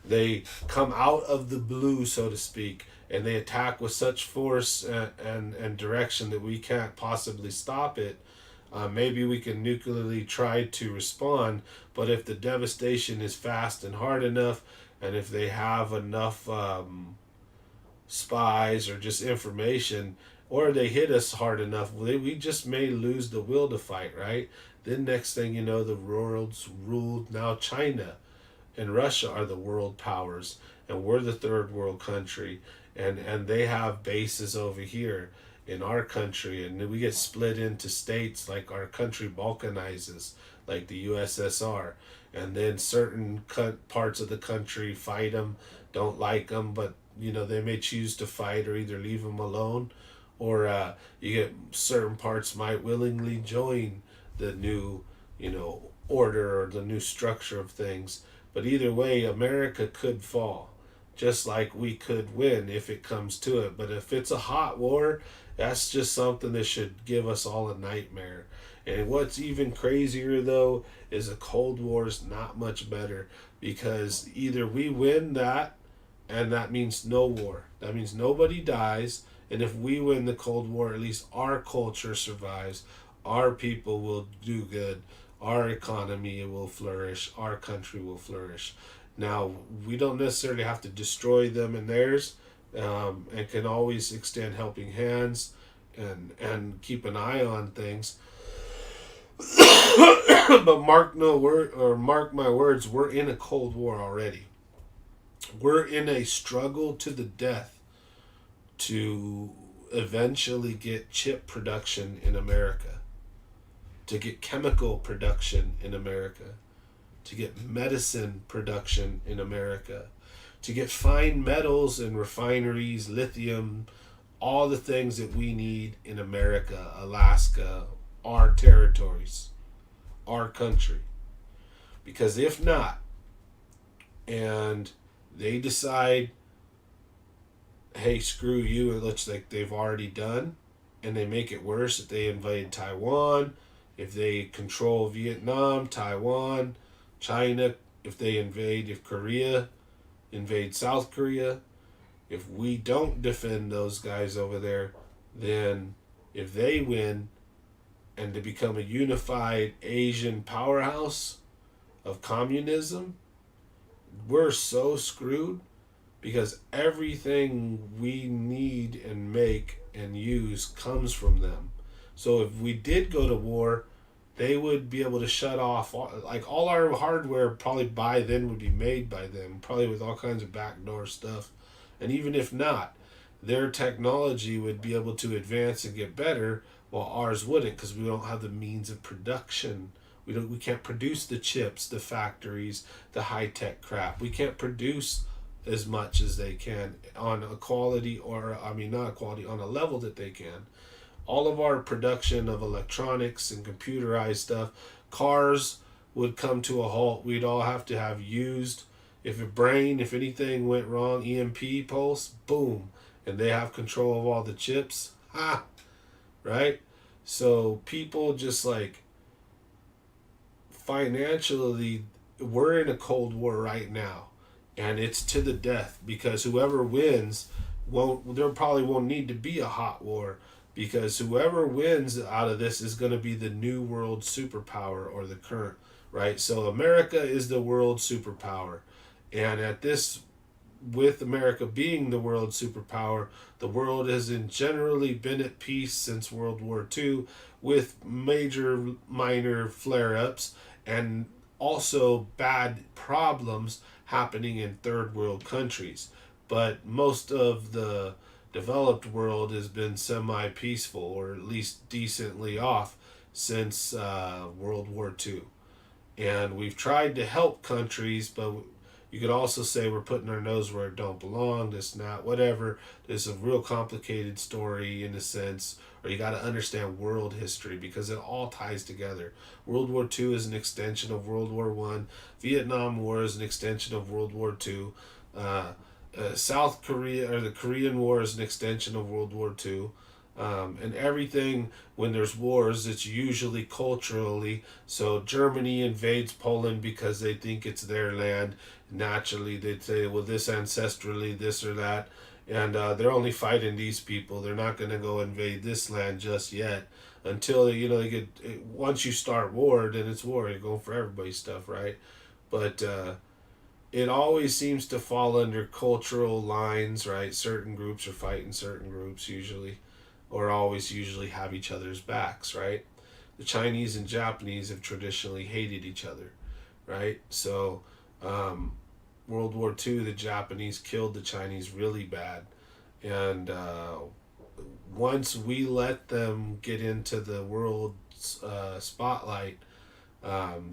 Speaker 1: They come out of the blue, so to speak, and they attack with such force and direction that we can't possibly stop it. Maybe we can nuclearly try to respond, but if the devastation is fast and hard enough, and if they have enough spies or just information, or they hit us hard enough, we just may lose the will to fight, right? Then next thing you know, the world's ruled. Now China and Russia are the world powers, and we're the third world country, and they have bases over here in our country, and we get split into states, like our country balkanizes, like the USSR, and then certain parts of the country fight them, don't like them, but they may choose to fight or either leave them alone, or you get certain parts might willingly join the new order or the new structure of things. But either way, America could fall. just like we could win if it comes to it. But if it's a hot war, that's just something that should give us all a nightmare. And what's even crazier though is a Cold War is not much better, because either we win that, and that means no war. That means nobody dies. And if we win the Cold War, at least our culture survives. Our people will do good. Our economy will flourish. Our country will flourish. Now, we don't necessarily have to destroy them and theirs, and can always extend helping hands and keep an eye on things. But mark my words, we're in a Cold War already. We're in a struggle to the death to eventually get chip production in America, to get chemical production in America, to get medicine production in America, to get fine metals and refineries, lithium, all the things that we need in America, Alaska, our territories, our country. Because if not, and they decide, hey, screw you, it looks like they've already done, and they make it worse if they invade Taiwan, if they control Vietnam, Taiwan, China, if Korea invade South Korea, if we don't defend those guys over there, then if they win and to become a unified Asian powerhouse of communism, we're so screwed, because everything we need and make and use comes from them. So if we did go to war, they would be able to shut off all our hardware. Probably by then would be made by them, probably with all kinds of backdoor stuff. And even if not, their technology would be able to advance and get better, while ours wouldn't, because we don't have the means of production. We can't produce the chips, the factories, the high tech crap. We can't produce as much as they can on a quality, or I mean not a quality, on a level that they can. All of our production of electronics and computerized stuff, cars would come to a halt. We'd all have to have used, if anything went wrong, EMP pulse, boom, and they have control of all the chips. Ha! Right? So people just like, financially, we're in a Cold War right now, and it's to the death, because whoever wins there probably won't need to be a hot war, because whoever wins out of this is going to be the new world superpower, or the current, right? So America is the world superpower, and with America being the world superpower, the world has generally been at peace since World War II, with minor flare-ups, and also bad problems happening in third world countries. But most of the developed world has been semi-peaceful, or at least decently off, since World War II. And we've tried to help countries, but you could also say we're putting our nose where it don't belong, this, not, whatever. There's a real complicated story in a sense, or you got to understand world history, because it all ties together. World War II is an extension of World War One. Vietnam War is an extension of World War Two. South Korea, or the Korean War, is an extension of World War Two. And everything, when there's wars, it's usually culturally. So Germany invades Poland because they think it's their land. Naturally, they'd say, well, this ancestrally, this or that. And they're only fighting these people. They're not going to go invade this land just yet. Until, they get, once you start war, then it's war. You're going for everybody's stuff, right? But it always seems to fall under cultural lines, right? Certain groups are fighting certain groups usually, or always usually have each other's backs, right? The Chinese and Japanese have traditionally hated each other, right? So World War II, the Japanese killed the Chinese really bad. And once we let them get into the world's spotlight,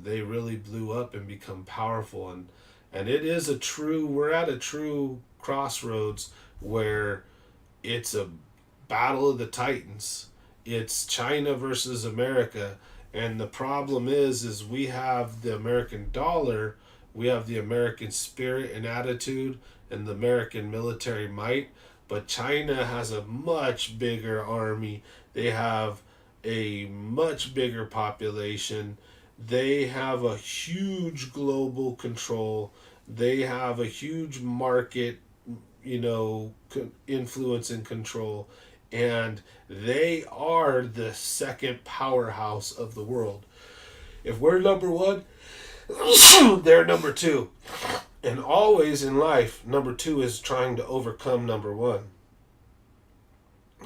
Speaker 1: they really blew up and become powerful. And it is we're at a true crossroads where it's a battle of the titans. It's China versus America. And the problem is we have the American dollar, We have the American spirit and attitude and the American military might, but China has a much bigger army. They have a much bigger population. They have a huge global control. They have a huge market, influence and control. And they are the second powerhouse of the world. If we're number one, they're number two. And always in life, number two is trying to overcome number one.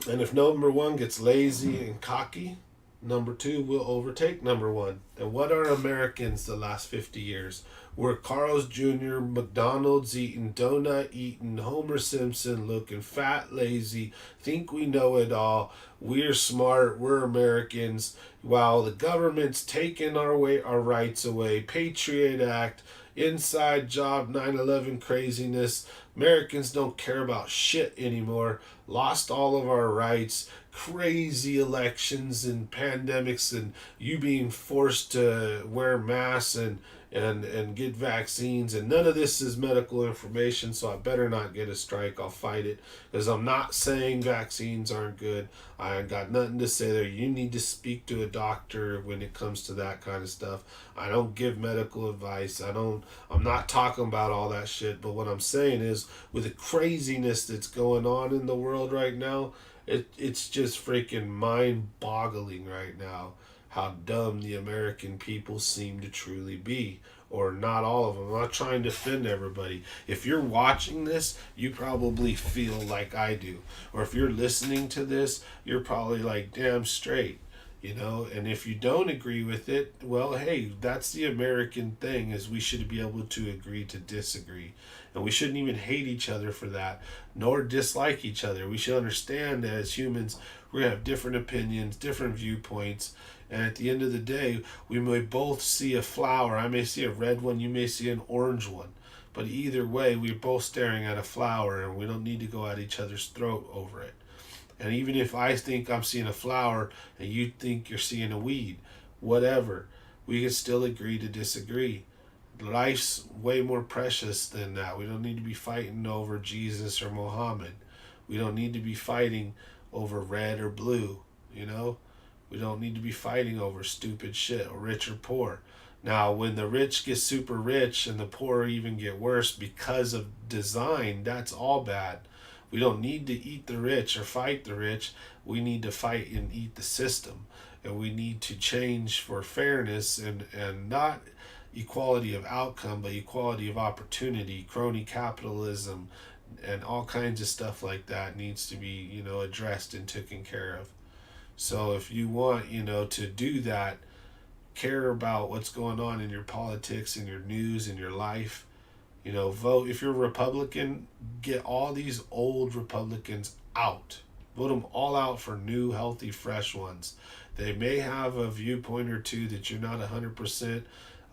Speaker 1: And if number one gets lazy and cocky, number two will overtake number one. And what are Americans the last 50 years? We're Carl's Jr., McDonald's eating, donut eating, Homer Simpson looking fat, lazy, think we know it all. We're smart, we're Americans. While the government's taking our rights away, Patriot Act, inside job, 9/11 craziness. Americans don't care about shit anymore. Lost all of our rights. Crazy elections and pandemics and you being forced to wear masks and get vaccines, and none of this is medical information, so I better not get a strike. I'll fight it, because I'm not saying vaccines aren't good. I ain't got nothing to say there. You need to speak to a doctor when it comes to that kind of stuff. I don't give medical advice. I'm not talking about all that shit, but what I'm saying is, with the craziness that's going on in the world right now, it's just freaking mind-boggling right now how dumb the American people seem to truly be. Or not all of them. I'm not trying to offend everybody. If you're watching this, you probably feel like I do. Or if you're listening to this, you're probably like, damn straight. And if you don't agree with it, well, hey, that's the American thing, is we should be able to agree to disagree. And we shouldn't even hate each other for that, nor dislike each other. We should understand that as humans, we have different opinions, different viewpoints, and at the end of the day, we may both see a flower. I may see a red one, you may see an orange one. But either way, we're both staring at a flower, and we don't need to go at each other's throat over it. And even if I think I'm seeing a flower and you think you're seeing a weed, whatever, we can still agree to disagree. Life's way more precious than that. We don't need to be fighting over Jesus or Muhammad. We don't need to be fighting over red or blue, We don't need to be fighting over stupid shit, or rich or poor. Now, when the rich get super rich and the poor even get worse because of design, that's all bad. We don't need to eat the rich or fight the rich. We need to fight and eat the system. And we need to change for fairness and not equality of outcome, but equality of opportunity. Crony capitalism and all kinds of stuff like that needs to be, addressed and taken care of. So if you want, to do that, care about what's going on in your politics and your news and your life, vote. If you're a Republican, get all these old Republicans out. Vote them all out for new, healthy, fresh ones. They may have a viewpoint or two that you're not 100%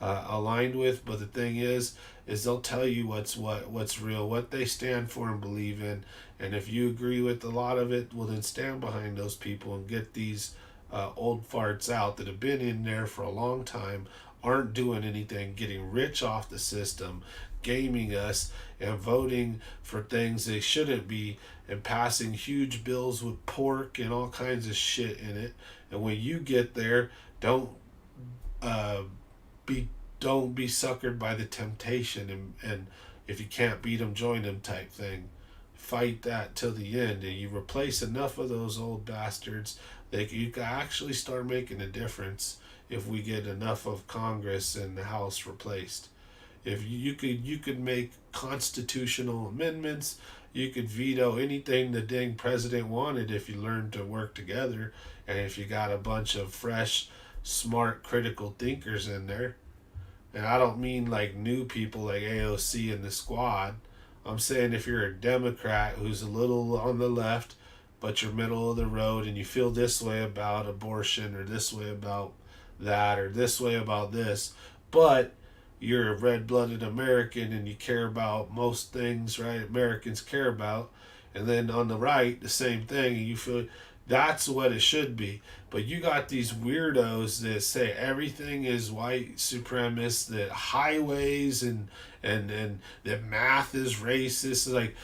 Speaker 1: aligned with, but the thing is they'll tell you what's real, what they stand for and believe in. And if you agree with a lot of it, well, then stand behind those people and get these old farts out that have been in there for a long time, aren't doing anything, getting rich off the system, gaming us, and voting for things they shouldn't be, and passing huge bills with pork and all kinds of shit in it. And when you get there, don't be suckered by the temptation, and if you can't beat them, join them type thing. Fight that till the end, and you replace enough of those old bastards that you can actually start making a difference. If we get enough of Congress and the House replaced, if you could make constitutional amendments, you could veto anything the dang president wanted if you learned to work together, and if you got a bunch of fresh, smart, critical thinkers in there. And I don't mean like new people like AOC and the squad. I'm saying if you're a Democrat who's a little on the left, but you're middle of the road and you feel this way about abortion or this way about that or this way about this, but you're a red-blooded American and you care about most things, right? Americans care about. And then on the right, the same thing, and you feel That's what it should be. But you got these weirdos that say everything is white supremacist, that highways and that math is racist. Like,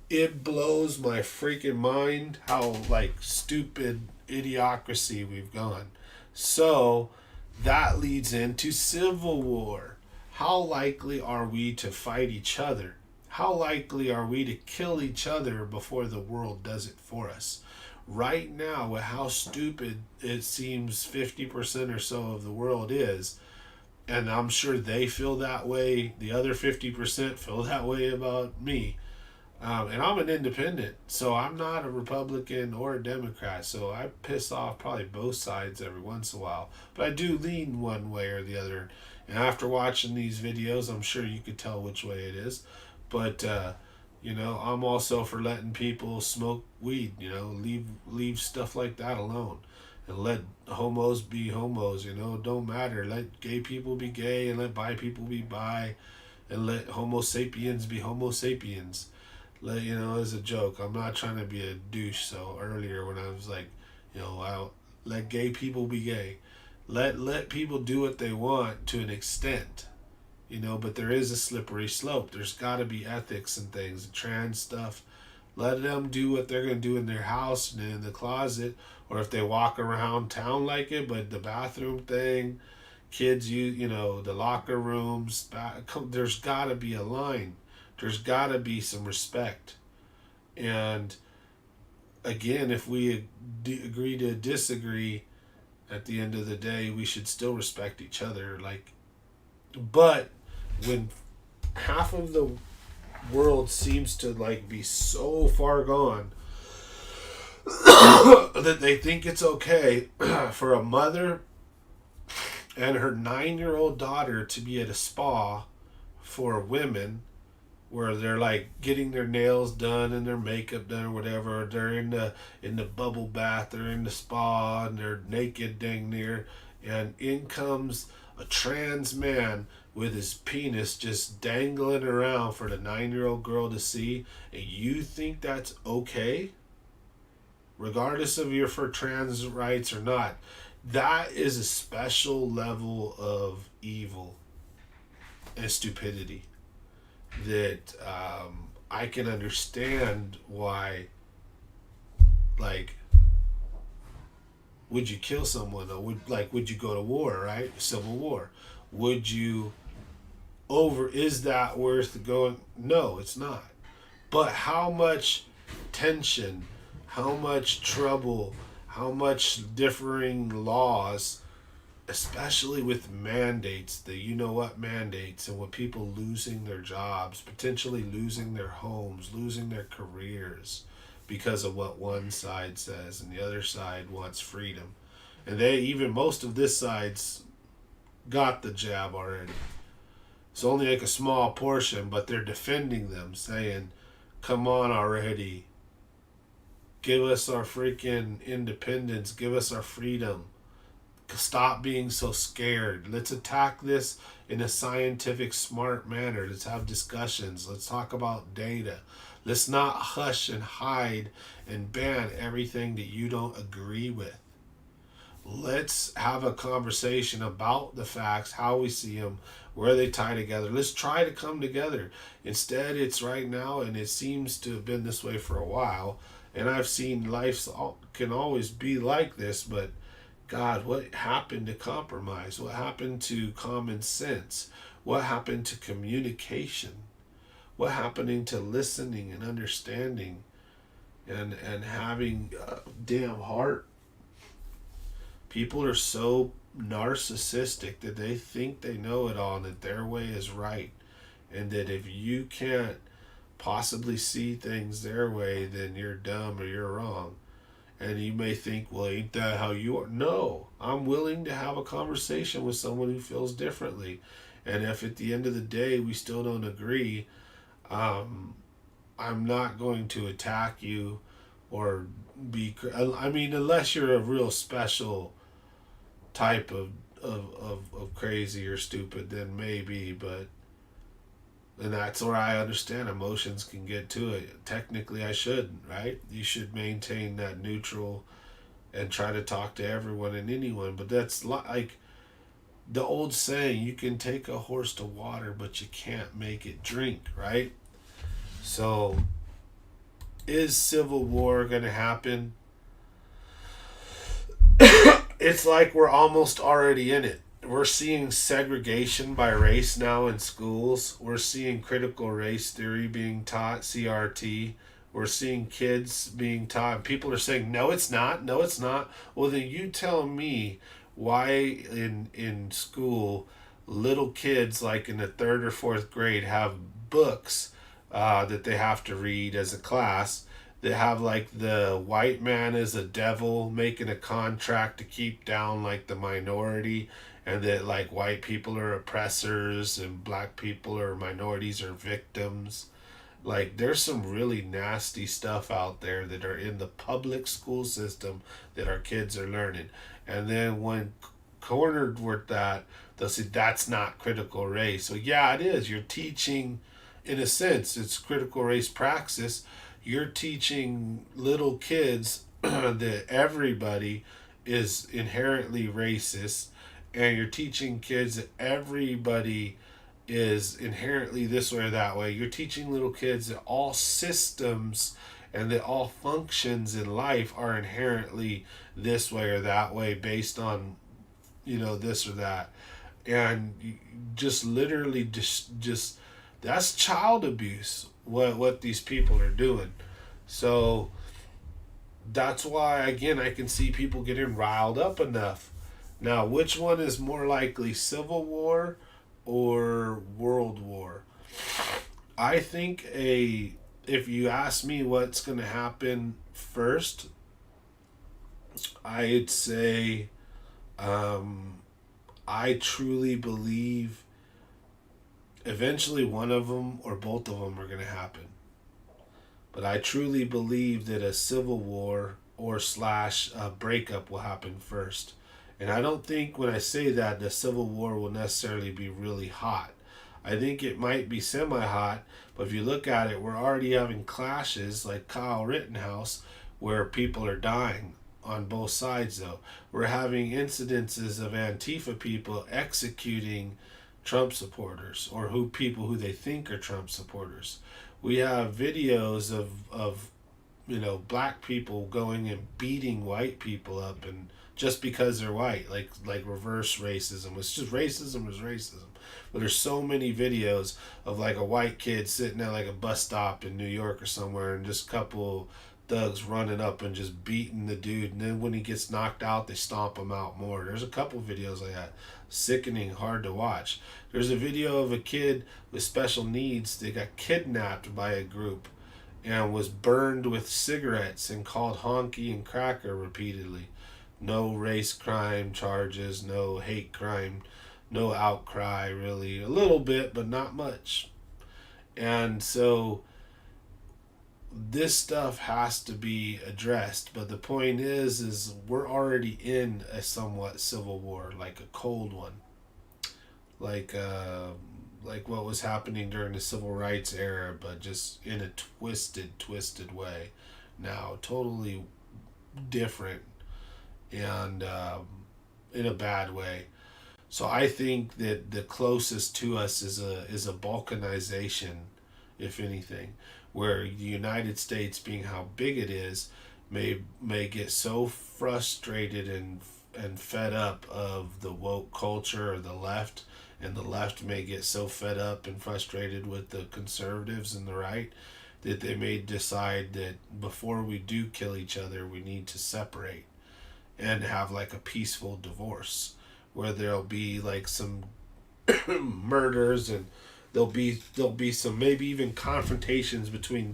Speaker 1: it blows my freaking mind how like stupid idiocracy we've gone. So that leads into civil war. How likely are we to fight each other? How likely are we to kill each other before the world does it for us? Right now, with how stupid it seems 50% or so of the world is, and I'm sure they feel that way, the other 50% feel that way about me. And I'm an independent, so I'm not a Republican or a Democrat, so I piss off probably both sides every once in a while. But I do lean one way or the other. And after watching these videos, I'm sure you could tell which way it is. But I'm also for letting people smoke weed. Leave stuff like that alone, and let homos be homos. It don't matter. Let gay people be gay, and let bi people be bi, and let Homo sapiens be Homo sapiens. As a joke. I'm not trying to be a douche. So earlier when I was like, I'll let gay people be gay. Let people do what they want to an extent. But there is a slippery slope. There's got to be ethics and things. Trans stuff. Let them do what they're going to do in their house and in the closet, or if they walk around town like it. But the bathroom thing, kids, the locker rooms, there's got to be a line. There's got to be some respect. And again, if we agree to disagree, at the end of the day, we should still respect each other. But when half of the world seems to be so far gone that they think it's okay for a mother and her 9-year-old daughter to be at a spa for women, where they're getting their nails done and their makeup done or whatever. They're in the bubble bath, they're in the spa, and they're naked dang near, and in comes a trans man with his penis just dangling around for the 9-year-old girl to see, and you think that's okay? Regardless of you're for trans rights or not, that is a special level of evil and stupidity that I can understand why. Would you kill someone, or would you go to war, right? Civil war. Would you is that worth going? No, it's not. But how much tension, how much trouble, how much differing laws, especially with mandates, mandates, and with people losing their jobs, potentially losing their homes, losing their careers because of what one side says, and the other side wants freedom. And most of this side's got the jab already. It's only a small portion, but they're defending them, saying, come on already. Give us our freaking independence. Give us our freedom. Stop being so scared. Let's attack this in a scientific, smart manner. Let's have discussions. Let's talk about data. Let's not hush and hide and ban everything that you don't agree with. Let's have a conversation about the facts, how we see them, where they tie together. Let's try to come together. Instead, it's right now, and it seems to have been this way for a while, and I've seen life can always be like this, but God, what happened to compromise? What happened to common sense? What happened to communication? What happened to listening and understanding and having a damn heart? People are so narcissistic that they think they know it all and that their way is right. And that if you can't possibly see things their way, then you're dumb or you're wrong. And you may think, well, ain't that how you are? No, I'm willing to have a conversation with someone who feels differently. And if at the end of the day we still don't agree, I'm not going to attack you or unless you're a real special type of crazy or stupid, then maybe, but and that's where I understand emotions can get to it. Technically I shouldn't, right? You should maintain that neutral and try to talk to everyone and anyone. But that's like the old saying, you can take a horse to water, but you can't make it drink, right? So, is civil war going to happen? It's like we're almost already in it. We're seeing segregation by race now in schools. We're seeing critical race theory being taught, CRT. We're seeing kids being taught. And people are saying, no, it's not. No, it's not. Well, then you tell me why in school little kids like in the third or fourth grade have books that they have to read as a class. They have like the white man is a devil making a contract to keep down like the minority, and that like white people are oppressors and black people or minorities are victims. Like there's some really nasty stuff out there that are in the public school system that our kids are learning. And then when cornered with that, they'll say that's not critical race. So yeah, it is. You're teaching, in a sense, it's critical race praxis. You're teaching little kids that everybody is inherently racist, and you're teaching kids that everybody is inherently this way or that way. You're teaching little kids that all systems and that all functions in life are inherently this way or that way based on, this or that. And just literally just that's child abuse, what these people are doing. So that's why, again, I can see people getting riled up enough. Now, which one is more likely, civil war or world war? I think if you ask me what's going to happen first, I'd say I truly believe eventually one of them or both of them are going to happen. But I truly believe that a civil war or slash a breakup will happen first. And I don't think when I say that the civil war will necessarily be really hot. I think it might be semi-hot, but if you look at it, we're already having clashes like Kylte Rittenhouse where people are dying on both sides though. We're having incidences of Antifa people executing Trump supporters or people who they think are Trump supporters. We have videos of black people going and beating white people up, and just because they're white, like reverse racism. It's just racism is racism. But there's so many videos of like a white kid sitting at like a bus stop in New York or somewhere, and just a couple thugs running up and just beating the dude, and then when he gets knocked out they stomp him out more. There's a couple videos like that. Sickening, hard to watch. There's a video of a kid with special needs that got kidnapped by a group and was burned with cigarettes and called honky and cracker repeatedly. No race crime charges, no hate crime, no outcry really. A little bit, but not much. And so this stuff has to be addressed, but the point is we're already in a somewhat civil war, like a cold one, like what was happening during the civil rights era, but just in a twisted way now, totally different, and in a bad way. So I think that the closest to us is a balkanization, if anything, where the United States, being how big it is, may get so frustrated and fed up of the woke culture or the left, and the left may get so fed up and frustrated with the conservatives and the right that they may decide that before we do kill each other, we need to separate and have like a peaceful divorce where there'll be like some murders, and there'll be some maybe even confrontations between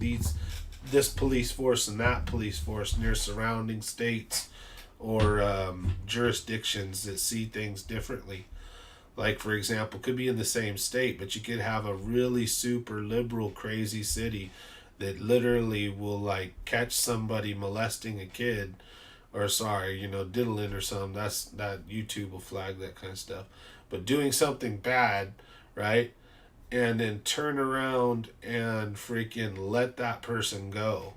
Speaker 1: this police force and that police force near surrounding states or jurisdictions that see things differently. Like, for example, could be in the same state, but you could have a really super liberal crazy city that literally will like catch somebody molesting a kid, or diddling or something. That YouTube will flag that kind of stuff. But doing something bad, right? And then turn around and freaking let that person go.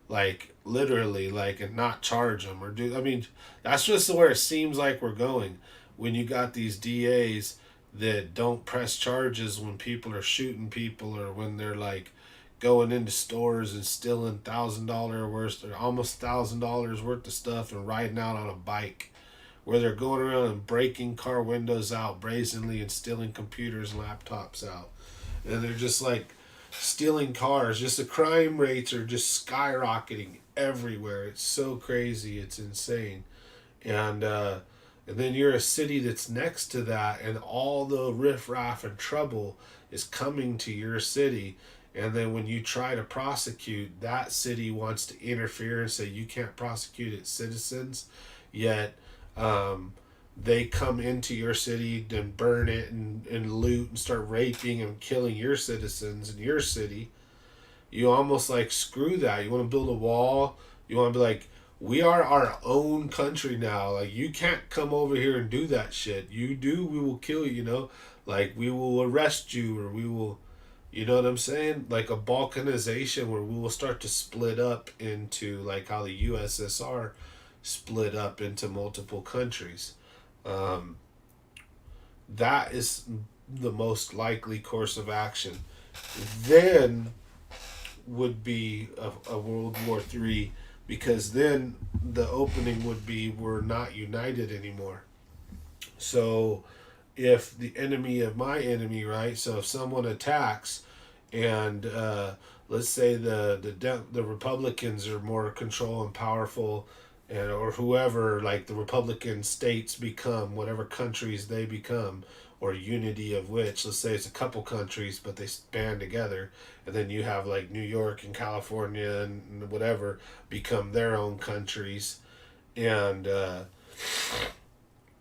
Speaker 1: Like literally, like, and not charge them or do. I mean, that's just where it seems like we're going when you got these DAs that don't press charges when people are shooting people or when they're like going into stores and stealing $1,000 worth or almost $1,000 worth of stuff and riding out on a bike, where they're going around and breaking car windows out brazenly and stealing computers and laptops out, and they're just like stealing cars. Just the crime rates are just skyrocketing everywhere. It's so crazy. It's insane. And then you're a city that's next to that, and all the riffraff and trouble is coming to your city. And then when you try to prosecute, that city wants to interfere and say you can't prosecute its citizens. Yet they come into your city and burn it and loot and start raping and killing your citizens in your city. You almost like screw that. You want to build a wall. You want to be like, we are our own country now. Like, you can't come over here and do that shit. You do, we will kill you, you know? Like, we will arrest you, or we will, you know what I'm saying? Like a balkanization where we will start to split up into, like how the USSR split up into multiple countries. Um, that is the most likely course of action. Then would be a World War III, because then the opening would be we're not united anymore. So if the enemy of my enemy, right? So if someone attacks, and let's say the Republicans are more control and powerful, and or whoever, like the Republican states become whatever countries they become, or unity of which, let's say it's a couple countries but they band together, and then you have like New York and California and whatever become their own countries, and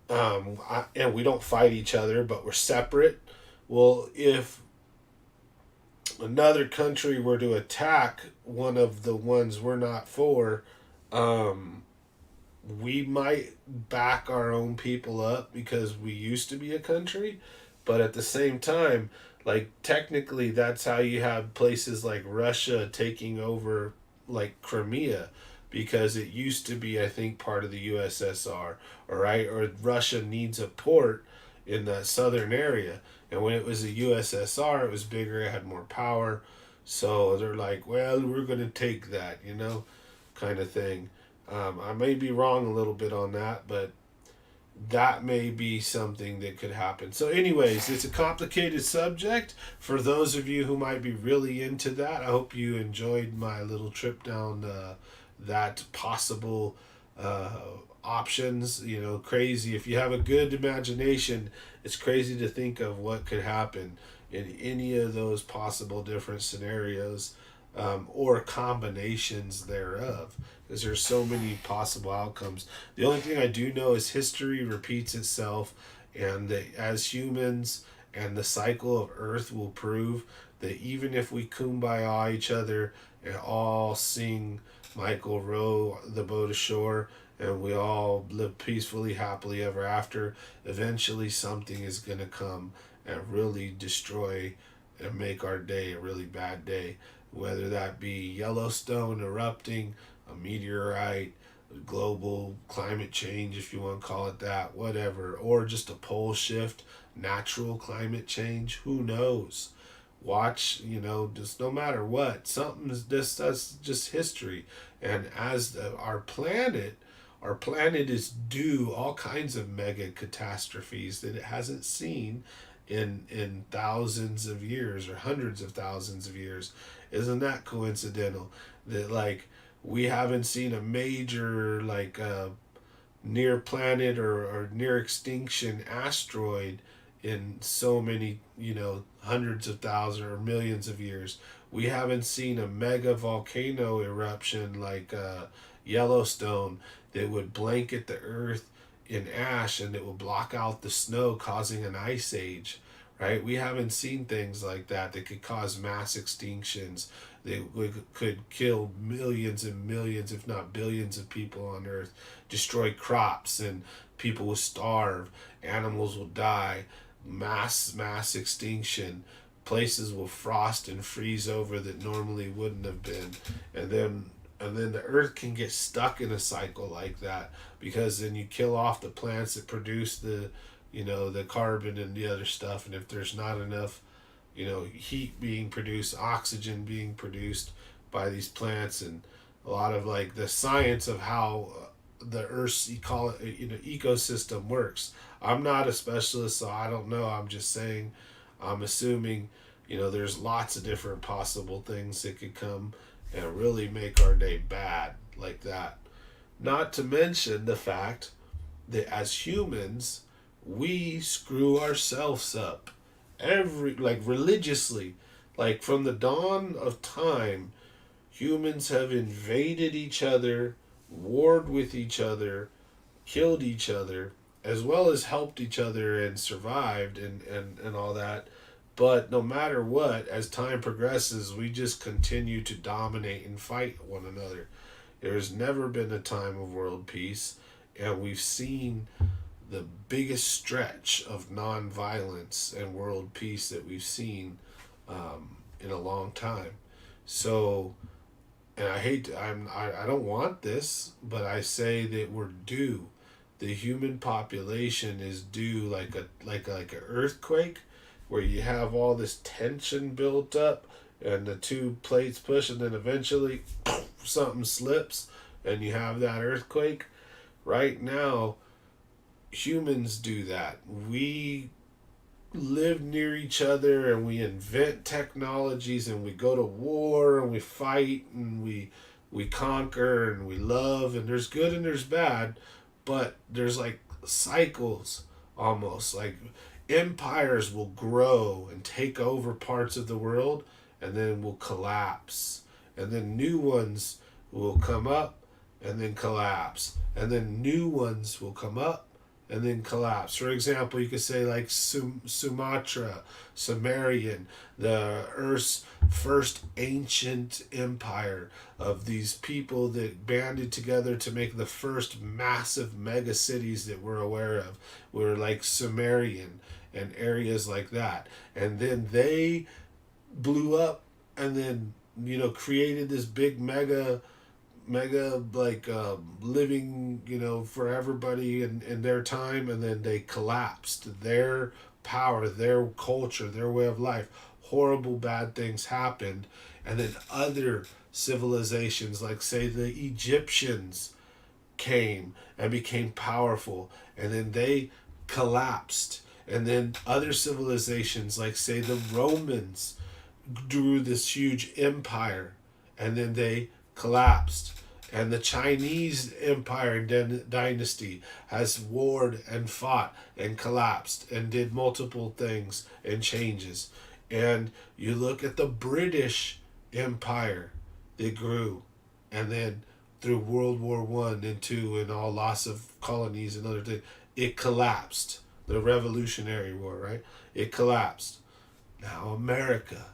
Speaker 1: and we don't fight each other but we're separate. Well, if another country were to attack one of the ones we're not for, we might back our own people up because we used to be a country, but at the same time, like technically that's how you have places like Russia taking over like Crimea, because it used to be, I think, part of the USSR, all right, or Russia needs a port in that southern area, and when it was the USSR it was bigger, it had more power, so they're like, well, we're going to take that, you know, kind of thing. I may be wrong a little bit on that, but that may be something that could happen. So anyways, it's a complicated subject. For those of you who might be really into that, I hope you enjoyed my little trip down that possible options. You know, crazy. If you have a good imagination, it's crazy to think of what could happen in any of those possible different scenarios, or combinations thereof, because there's so many possible outcomes. The only thing I do know is history repeats itself, and that as humans, and the cycle of Earth will prove that even if we kumbaya each other and all sing Michael row the boat ashore and we all live peacefully, happily ever after, eventually something is going to come and really destroy and make our day a really bad day. Whether that be Yellowstone erupting, a meteorite, global climate change, if you want to call it that, whatever, or just a pole shift, natural climate change, who knows? Watch, you know, just no matter what, something is just, that's just history. And as our planet is due all kinds of mega catastrophes that it hasn't seen in thousands of years or hundreds of thousands of years. Isn't that coincidental that like we haven't seen a major like near planet or near extinction asteroid in so many, you know, hundreds of thousands or millions of years? We haven't seen a mega volcano eruption like Yellowstone that would blanket the earth in ash and it will block out the snow, causing an ice age, right? We haven't seen things like that that could cause mass extinctions, that could kill millions and millions, if not billions of people on earth, destroy crops, and people will starve, animals will die, mass extinction, places will frost and freeze over that normally wouldn't have been, and then And then the earth can get stuck in a cycle like that, because then you kill off the plants that produce the, the carbon and the other stuff. And if there's not enough, heat being produced, oxygen being produced by these plants, and a lot of like the science of how the earth's ecosystem works. I'm not a specialist, so I don't know. I'm just saying, I'm assuming, there's lots of different possible things that could come and really make our day bad like that. Not to mention the fact that as humans, we screw ourselves up like religiously. Like from the dawn of time, humans have invaded each other, warred with each other, killed each other, as well as helped each other and survived and all that. But no matter what, as time progresses, we just continue to dominate and fight one another. There's never been a time of world peace, and we've seen the biggest stretch of nonviolence and world peace that we've seen in a long time. So, and I don't want this, but I say that we're due. The human population is due like an earthquake, where you have all this tension built up, and the two plates push, and then eventually something slips, and you have that earthquake. Right now, humans do that. We live near each other, and we invent technologies, and we go to war, and we fight, and we conquer, and we love, and there's good and there's bad, but there's like cycles almost. Like empires will grow and take over parts of the world, and then will collapse, and then new ones will come up and then collapse, and then new ones will come up and then collapse. For example, you could say like Sumatra, Sumerian, the Earth's first ancient empire of these people that banded together to make the first massive mega cities that we're aware of, were like Sumerian and areas like that. And then they blew up, and then created this big mega like living for everybody in their time, and then they collapsed. Their power, their culture, their way of life, horrible bad things happened. And then other civilizations, like say the Egyptians, came and became powerful, and then they collapsed. And then other civilizations, like say the Romans, grew this huge empire, and then they collapsed. And the Chinese empire and dynasty has warred and fought and collapsed and did multiple things and changes. And you look at the British Empire, they grew, and then through World War One and Two and all loss of colonies and other things, it collapsed. The Revolutionary War, right? It collapsed. Now America,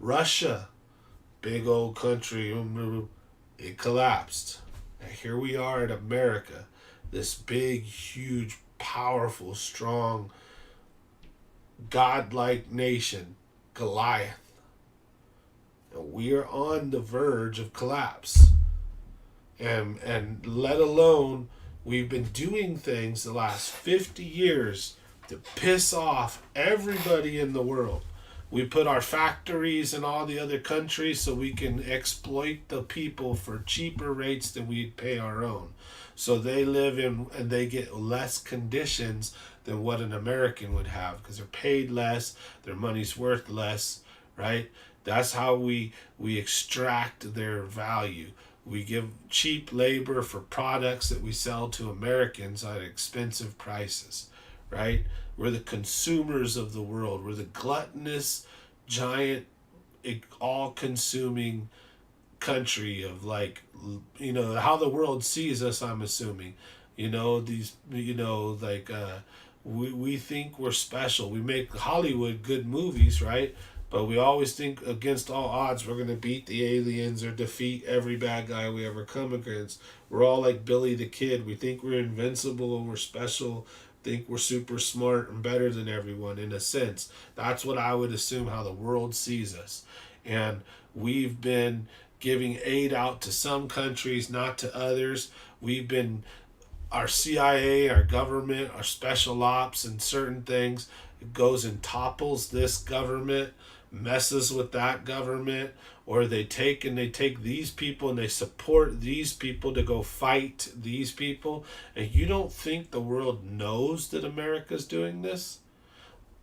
Speaker 1: Russia, big old country, it collapsed. Now here we are in America, this big, huge, powerful, strong, godlike nation, Goliath. And we are on the verge of collapse. And let alone, we've been doing things the last 50 years to piss off everybody in the world. We put our factories in all the other countries so we can exploit the people for cheaper rates than we'd pay our own. So they live in, and they get less conditions than what an American would have, because they're paid less, their money's worth less, right? That's how we extract their value. We give cheap labor for products that we sell to Americans at expensive prices, right? We're the consumers of the world. We're the gluttonous, giant, all-consuming country of like, how the world sees us, I'm assuming. We think we're special. We make Hollywood good movies, right? But we always think against all odds we're going to beat the aliens or defeat every bad guy we ever come against. We're all like Billy the Kid. We think we're invincible and we're special, think we're super smart and better than everyone in a sense. That's what I would assume how the world sees us. And we've been giving aid out to some countries, not to others. We've been, our CIA, our government, our special ops, and certain things, it goes and topples this government, messes with that government, or they take these people and they support these people to go fight these people. And you don't think the world knows that America's doing this?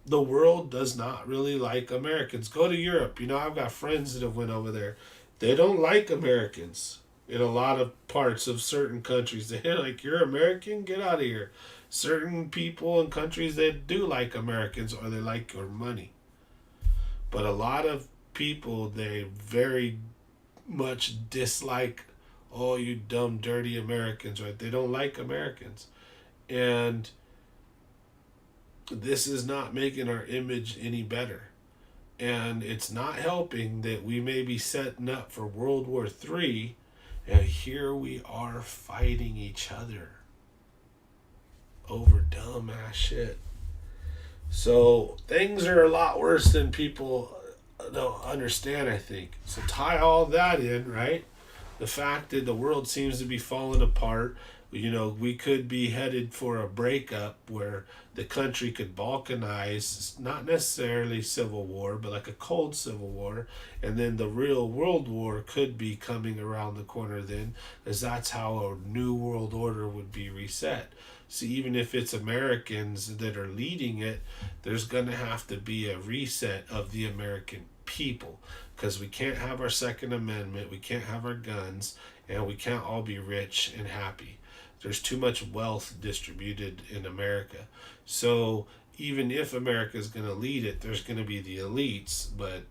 Speaker 1: The world does not really like Americans. Go to Europe. I've got friends that have went over there. They don't like Americans in a lot of parts of certain countries. They're like, you're American? Get out of here. Certain people in countries that do like Americans, or they like your money. But a lot of people, they very much dislike, oh, you dumb, dirty Americans, right? They don't like Americans. And this is not making our image any better. And it's not helping that we may be setting up for World War III, and here we are fighting each other over dumbass shit. So things are a lot worse than people don't understand, I think. So tie all that in, right? The fact that the world seems to be falling apart. We could be headed for a breakup where the country could balkanize, not necessarily civil war, but like a cold civil war. And then the real world war could be coming around the corner then, as that's how a new world order would be reset. So even if it's Americans that are leading it, there's going to have to be a reset of the American people, because we can't have our Second Amendment, we can't have our guns, and we can't all be rich and happy. There's too much wealth distributed in America. So even if America is going to lead it, there's going to be the elites, but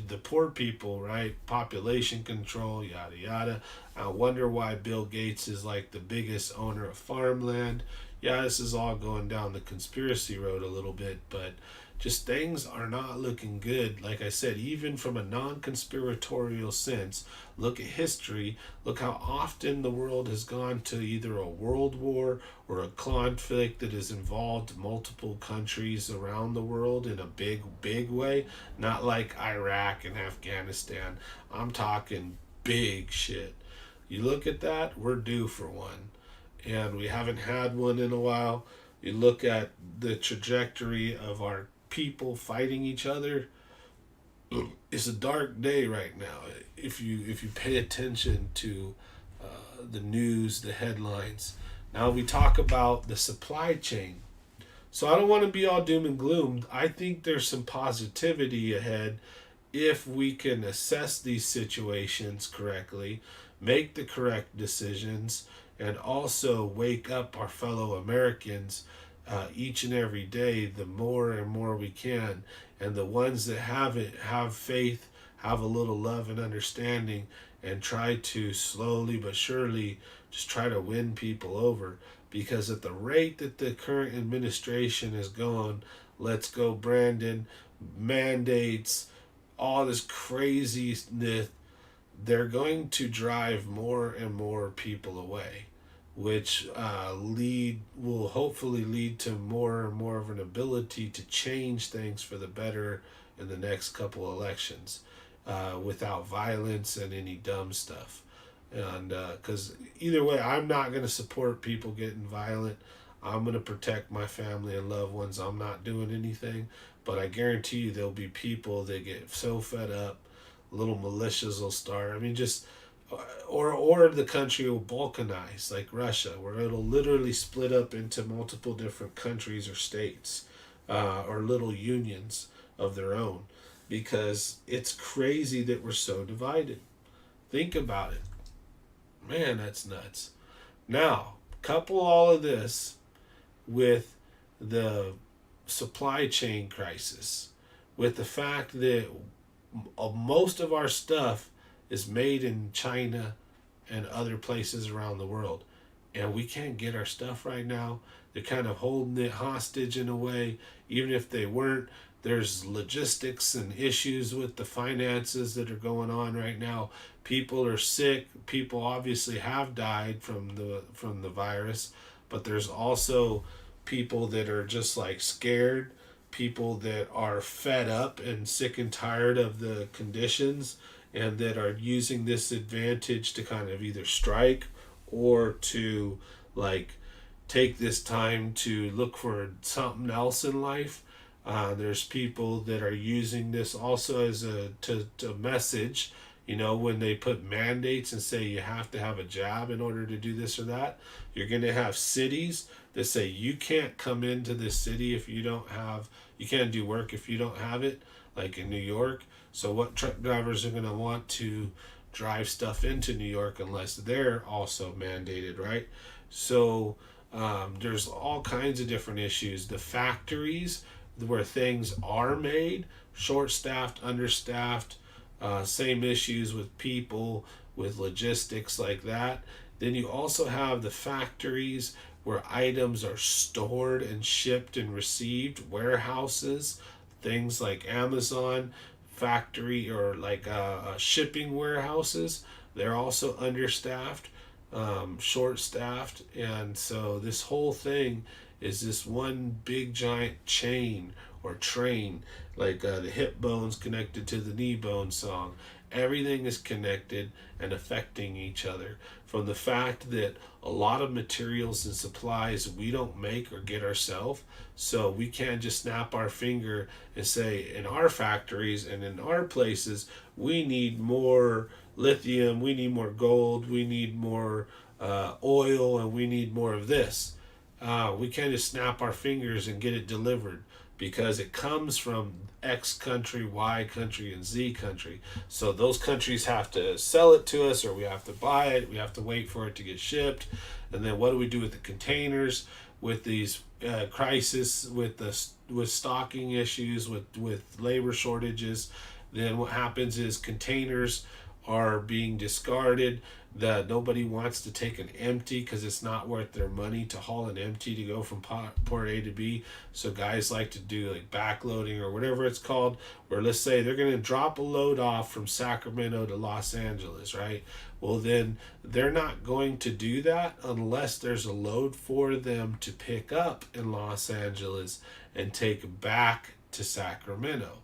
Speaker 1: the poor people, right? Population control, yada yada. I wonder why Bill Gates is like the biggest owner of farmland. Yeah, this is all going down the conspiracy road a little bit, but just things are not looking good. Like I said, even from a non-conspiratorial sense, look at history. Look how often the world has gone to either a world war or a conflict that has involved multiple countries around the world in a big, big way. Not like Iraq and Afghanistan. I'm talking big shit. You look at that, we're due for one. And we haven't had one in a while. You look at the trajectory of our people fighting each other. It's a dark day right now. If you pay attention to the news, the headlines. Now we talk about the supply chain. So I don't want to be all doom and gloom. I think there's some positivity ahead if we can assess these situations correctly, make the correct decisions, and also wake up our fellow Americans each and every day, the more and more we can. And the ones that have faith, have a little love and understanding, and try to slowly but surely just try to win people over. Because at the rate that the current administration is going, let's go Brandon, mandates, all this craziness, they're going to drive more and more people away, which will hopefully lead to more and more of an ability to change things for the better in the next couple elections, without violence and any dumb stuff. And because either way, I'm not going to support people getting violent. I'm going to protect my family and loved ones. I'm not doing anything, but I guarantee you there'll be people that get so fed up, little militias will start. I mean, just or the country will balkanize like Russia, where it'll literally split up into multiple different countries or states, or little unions of their own, because it's crazy that we're so divided. Think about it. Man, that's nuts. Now, couple all of this with the supply chain crisis, with the fact that most of our stuff is made in China and other places around the world, and we can't get our stuff right now. They're kind of holding it hostage in a way. Even if they weren't, there's logistics and issues with the finances that are going on right now. People are sick. People obviously have died from the virus, but there's also people that are just like scared, people that are fed up and sick and tired of the conditions, and that are using this advantage to kind of either strike or to like take this time to look for something else in life. There's people that are using this also as to message, when they put mandates and say you have to have a job in order to do this or that. You're going to have cities that say you can't come into this city if you can't do work if you don't have it, like in New York. So what truck drivers are going to want to drive stuff into New York unless they're also mandated, right? So there's all kinds of different issues. The factories where things are made, short staffed, understaffed, same issues with people, with logistics like that. Then you also have the factories where items are stored and shipped and received, warehouses, things like Amazon factory or like shipping warehouses. They're also understaffed, short staffed, and so this whole thing is this one big giant chain or train, like the hip bones connected to the knee bone song. Everything is connected and affecting each other. From the fact that a lot of materials and supplies we don't make or get ourselves, so we can't just snap our finger and say in our factories and in our places we need more lithium, we need more gold, we need more oil, and we need more of this. We can't just snap our fingers and get it delivered because it comes from X country, Y country, and Z country. So those countries have to sell it to us, or we have to buy it. We have to wait for it to get shipped. And then what do we do with the containers, with these crisis, with stocking issues, with labor shortages? Then what happens is containers are being discarded, that nobody wants to take an empty because it's not worth their money to haul an empty to go from port A to B. So guys like to do like backloading or whatever it's called, where let's say they're going to drop a load off from Sacramento to Los Angeles, right? Well, then they're not going to do that unless there's a load for them to pick up in Los Angeles and take back to Sacramento.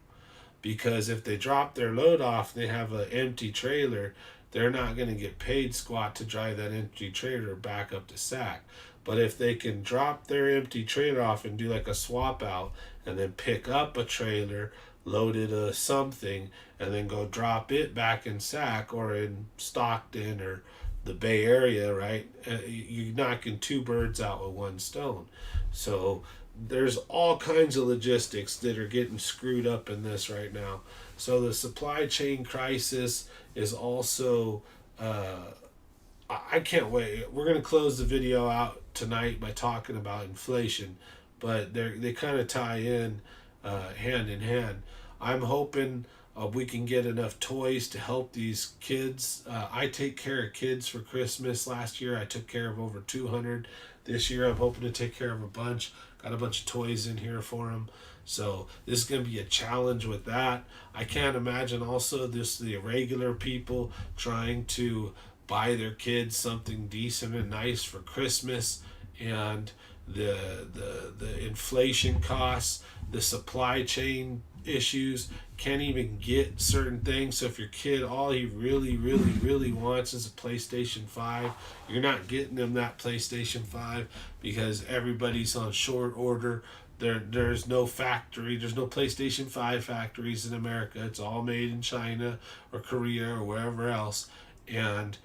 Speaker 1: Because if they drop their load off, they have an empty trailer, they're not going to get paid squat to drive that empty trailer back up to Sac. But if they can drop their empty trailer off and do like a swap out and then pick up a trailer loaded something and then go drop it back in Sac or in Stockton or the Bay Area, right? You're knocking two birds out with one stone. So there's all kinds of logistics that are getting screwed up in this right now. So the supply chain crisis is also, I can't wait. We're going to close the video out tonight by talking about inflation, but they kind of tie in hand in hand. I'm hoping we can get enough toys to help these kids. I take care of kids for Christmas. Last year I took care of over 200. This year I'm hoping to take care of a bunch. Got a bunch of toys in here for them. So this is going to be a challenge with that. I can't imagine also the irregular people trying to buy their kids something decent and nice for Christmas, and the inflation costs, the supply chain issues, can't even get certain things. So if your kid, all he really wants is a PlayStation 5, you're not getting them that PlayStation 5 because everybody's on short order. There's no factory, there's no PlayStation 5 factories in America. It's all made in China or Korea or wherever else. And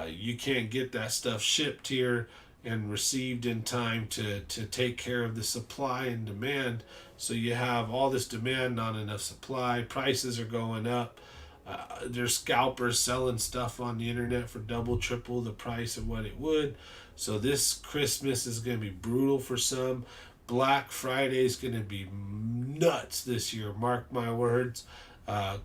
Speaker 1: you can't get that stuff shipped here and received in time to take care of the supply and demand. So you have all this demand, not enough supply. Prices are going up. There's scalpers selling stuff on the internet for double, triple the price of what it would. So this Christmas is going to be brutal for some. Black Friday is going to be nuts this year. Mark my words.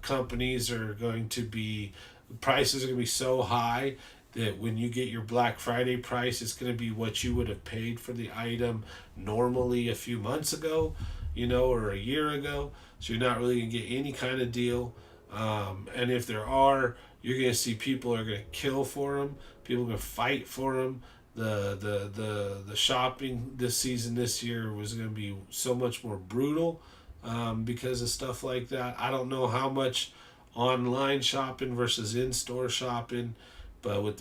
Speaker 1: Companies are going to be, prices are going to be so high that when you get your Black Friday price, it's going to be what you would have paid for the item normally a few months ago, or a year ago. So you're not really going to get any kind of deal. And if there are, you're going to see people are going to kill for them. People are going to fight for them. The shopping this season this year was going to be so much more brutal because of stuff like that. I don't know how much online shopping versus in-store shopping. But with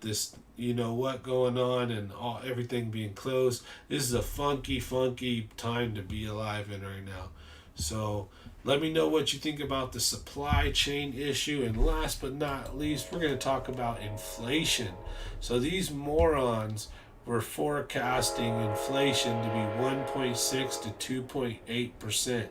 Speaker 1: this you know what going on and everything being closed, this is a funky time to be alive in right now. So let me know what you think about the supply chain issue. And last but not least, we're going to talk about inflation. So these morons were forecasting inflation to be 1.6 to 2.8%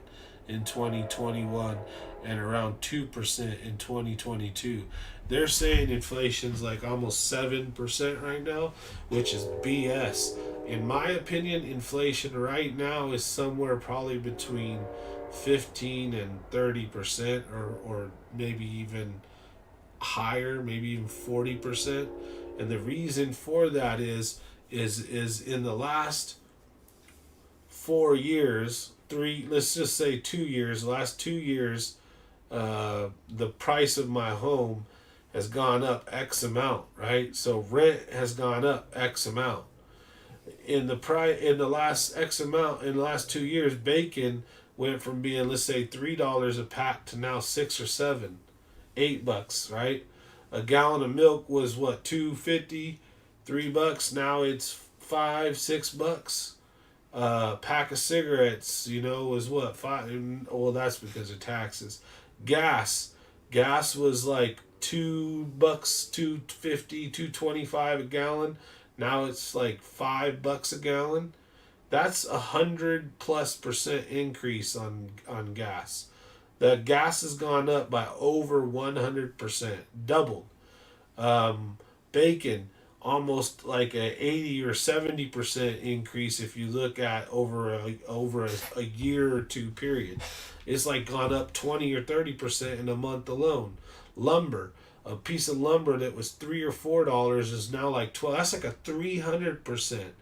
Speaker 1: in 2021 and around 2% in 2022. They're saying inflation's like almost 7% right now, which is BS. In my opinion, inflation right now is somewhere probably between 15 and 30%, or maybe even higher, maybe even 40%. And the reason for that is in the last 4 years, let's just say 2 years, the last 2 years, the price of my home has gone up X amount, right? So rent has gone up X amount. In the last X amount, in the last 2 years, bacon went from being, let's say, $3 a pack to now 6 or 7, $8, right? A gallon of milk was what, $2.50, $3. Now it's $5, $6. Pack of cigarettes, was what, five? Well, that's because of taxes. Gas was like $2, $2.50, $2.25 a gallon. Now it's like $5 a gallon. That's 100+% increase on gas. The gas has gone up by over 100%, doubled. Bacon, almost like a 80 or 70% increase if you look at over a year or two period. It's like gone up 20 or 30% in a month alone. Lumber, a piece of lumber that was $3 or $4 is now like 12. That's like a 300%.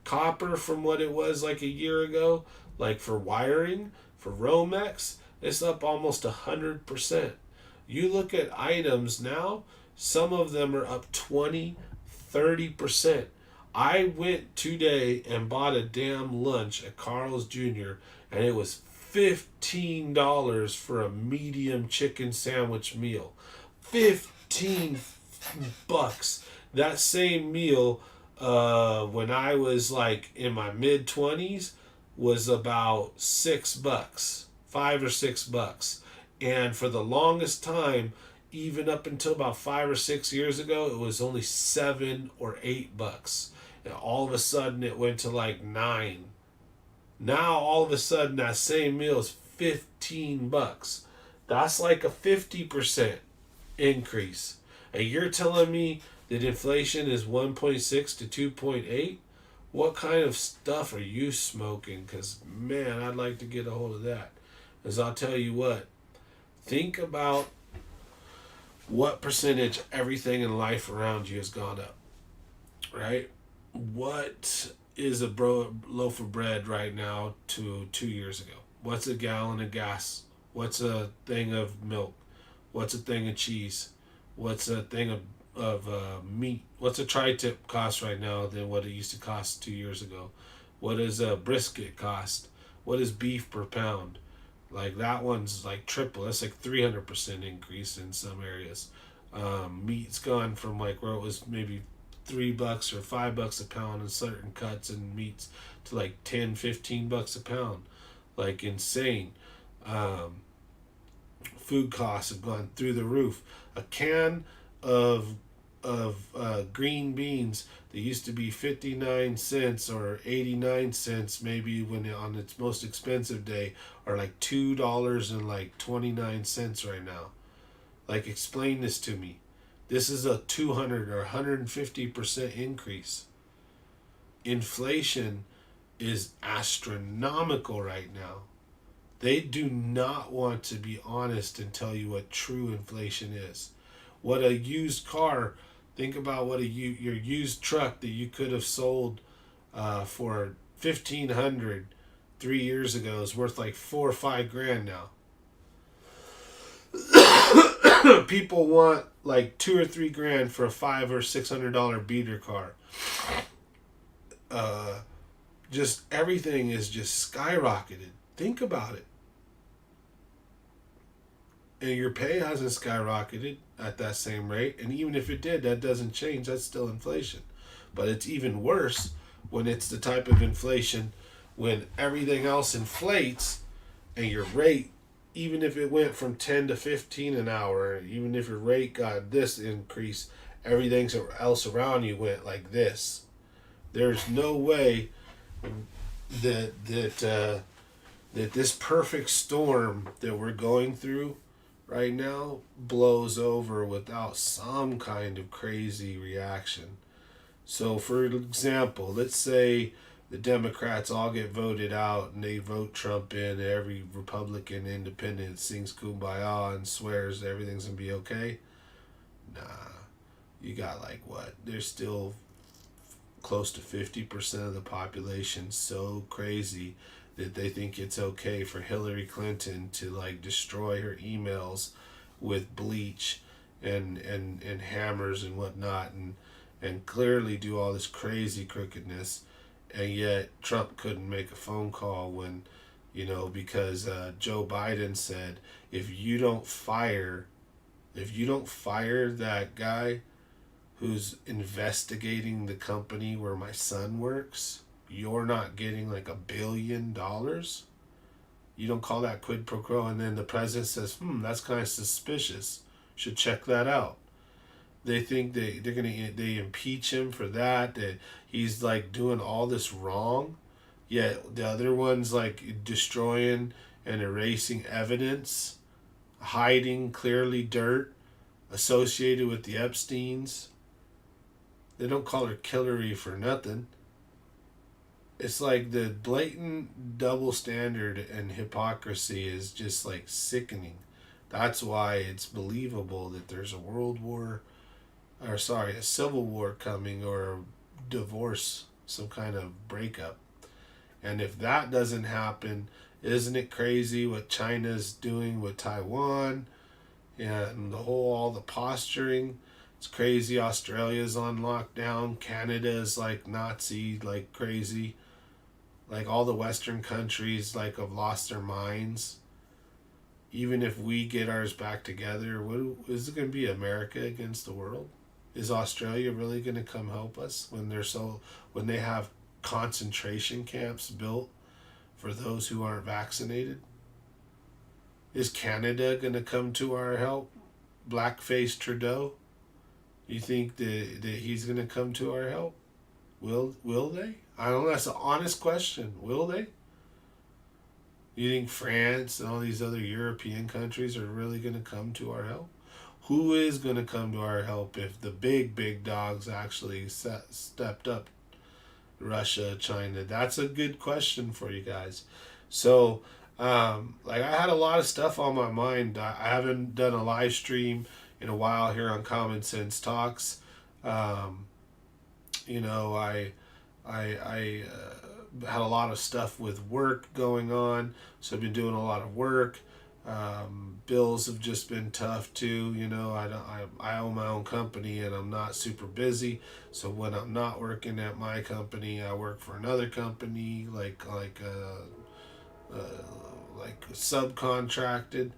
Speaker 1: Copper, from what it was like a year ago, like for wiring, for Romex, it's up almost 100%. You look at items now, some of them are up 20, 30%. I went today and bought a damn lunch at Carl's Jr. and it was $15 for a medium chicken sandwich meal. $15. That same meal, when I was like in my mid-20s, was about $6, $5 or $6. And for the longest time, even up until about 5 or 6 years ago, it was only $7 or $8. And all of a sudden it went to like $9. Now all of a sudden that same meal is $15. That's like a 50% increase. And you're telling me that inflation is 1.6 to 2.8? What kind of stuff are you smoking? Because, man, I'd like to get a hold of that. Because I'll tell you what, think about what percentage everything in life around you has gone up, right? What is a loaf of bread right now to 2 years ago? What's a gallon of gas? What's a thing of milk? What's a thing of cheese? What's a thing of meat? What's a tri-tip cost right now than what it used to cost 2 years ago? What does a brisket cost? What is beef per pound? Like that one's like triple. That's like 300% increase in some areas. Meat's gone from like where it was maybe $3 or $5 a pound in certain cuts and meats to like $10, $15 a pound. Like insane. Food costs have gone through the roof. A can of green beans that used to be 59 cents or 89 cents maybe when on its most expensive day are like $2 and like 29 cents right now. Like, explain this to me. This is a 200 or 150% increase. Inflation is astronomical right now. They do not want to be honest and tell you what true inflation is. What a used car, think about what your used truck that you could have sold for $1,500 3 years ago is worth like $4 or $5 now. People want like $2 or $3 for a $500 or $600 beater car. Just everything is just skyrocketed. Think about it. and your pay hasn't skyrocketed at that same rate. And even if it did, that doesn't change. That's still inflation. But it's even worse when it's the type of inflation when everything else inflates and your rate, even if it went from 10 to 15 an hour, even if your rate got this increase, everything else around you went like this. There's no way that this perfect storm that we're going through right now blows over without some kind of crazy reaction. So, for example, let's say the Democrats all get voted out and they vote Trump in, every Republican independent sings Kumbaya and swears everything's gonna be okay. Nah, you got like what? There's still close to 50% of the population so crazy that they think it's okay for Hillary Clinton to like destroy her emails with bleach and hammers and whatnot and clearly do all this crazy crookedness, and yet Trump couldn't make a phone call when, because Joe Biden said if you don't fire that guy who's investigating the company where my son works, you're not getting like $1 billion. You don't call that quid pro quo. And then the president says, that's kind of suspicious. Should check that out. They think they impeach him for that he's like doing all this wrong. Yet the other one's like destroying and erasing evidence, hiding clearly dirt associated with the Epsteins. They don't call her Hillary for nothing. It's like the blatant double standard and hypocrisy is just like sickening. That's why it's believable that there's a civil war coming, or a divorce, some kind of breakup. And if that doesn't happen, isn't it crazy what China's doing with Taiwan and all the posturing? It's crazy. Australia's on lockdown. Canada's like Nazi, like crazy. Like all the Western countries like have lost their minds. Even if we get ours back together, is it going to be America against the world? Is Australia really going to come help us when they have concentration camps built for those who aren't vaccinated? Is Canada going to come to our help? Blackface Trudeau? You think that he's going to come to our help? Will they? I don't know. That's an honest question. Will they? You think France and all these other European countries are really going to come to our help? Who is going to come to our help if the big dogs actually stepped up? Russia, China. That's a good question for you guys. So, I had a lot of stuff on my mind. I haven't done a live stream in a while here on Common Sense Talks. I had a lot of stuff with work going on, so I've been doing a lot of work. Bills have just been tough too. I own my own company and I'm not super busy. So when I'm not working at my company, I work for another company, like subcontracted.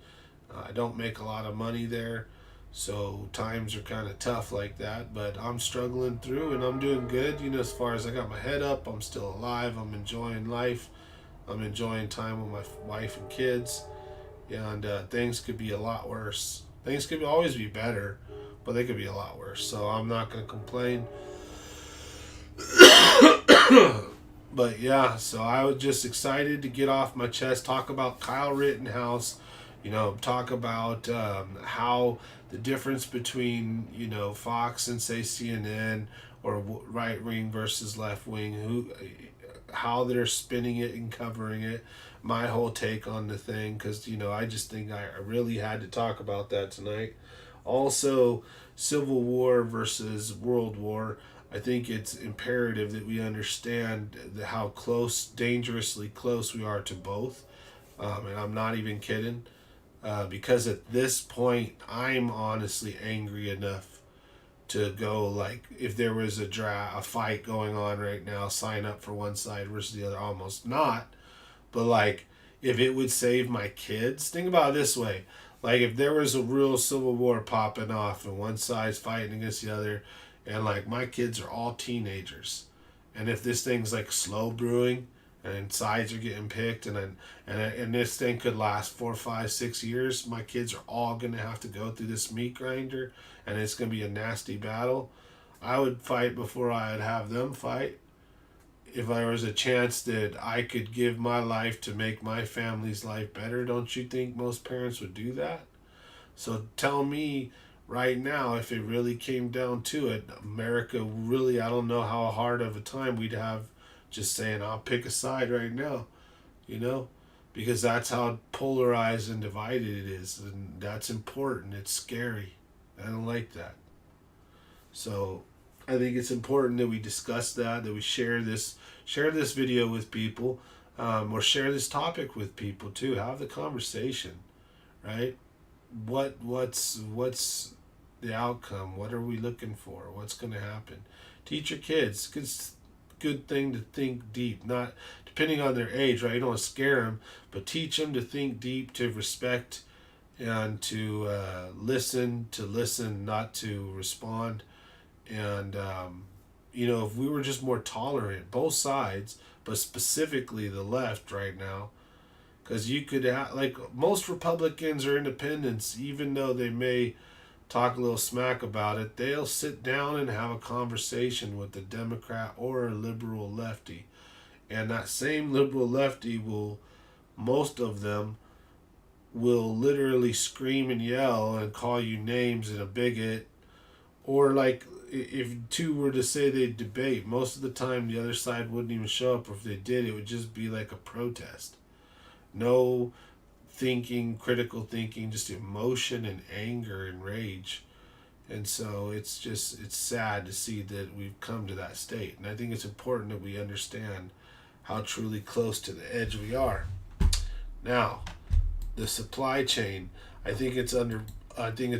Speaker 1: I don't make a lot of money there. So times are kind of tough like that, but I'm struggling through and I'm doing good. As far as I got my head up, I'm still alive. I'm enjoying life. I'm enjoying time with my wife and kids. And things could be a lot worse. Things could always be better, but they could be a lot worse. So I'm not going to complain. But yeah, so I was just excited to get off my chest, talk about Kylte Rittenhouse, talk about how the difference between, Fox and say CNN, or right wing versus left wing, how they're spinning it and covering it, my whole take on the thing, because I just think I really had to talk about that tonight. Also, Civil War versus World War. I think it's imperative that we understand how dangerously close we are to both, and I'm not even kidding, because at this point I'm honestly angry enough to go, like, if there was a fight going on right now, sign up for one side versus the other. Almost not, but like, if it would save my kids, think about it this way: Like if there was a real civil war popping off and one side's fighting against the other, and like my kids are all teenagers, and if this thing's like slow brewing and sides are getting picked and this thing could last 4, 5, 6 years, my kids are all gonna have to go through this meat grinder, and it's gonna be a nasty battle. I would fight before I'd have them fight. If there was a chance that I could give my life to make my family's life better, don't you think most parents would do that? So tell me right now, if it really came down to it, America really, I don't know how hard of a time we'd have just saying, I'll pick a side right now, you know? Because that's how polarized and divided it is. And that's important. It's scary. I don't like that. So I think it's important that we discuss that we share this video with people, or share this topic with people too. Have the conversation, right? What's the outcome? What are we looking for? What's going to happen? Teach your kids. It's a good thing to think deep. Not depending on their age, right? You don't want to scare them, but teach them to think deep, to respect, and to listen, not to respond. And if we were just more tolerant, both sides, but specifically the left right now, because you could have, like, most Republicans or independents, even though they may talk a little smack about it, they'll sit down and have a conversation with a Democrat or a liberal lefty. And that same liberal lefty most of them will literally scream and yell and call you names and a bigot. Or like if two were to say they debate, most of the time the other side wouldn't even show up, or if they did, it would just be like a protest. No thinking, critical thinking, just emotion and anger and rage. And so it's sad to see that we've come to that state. And I think it's important that we understand how truly close to the edge we are. Now, the supply chain, I think it's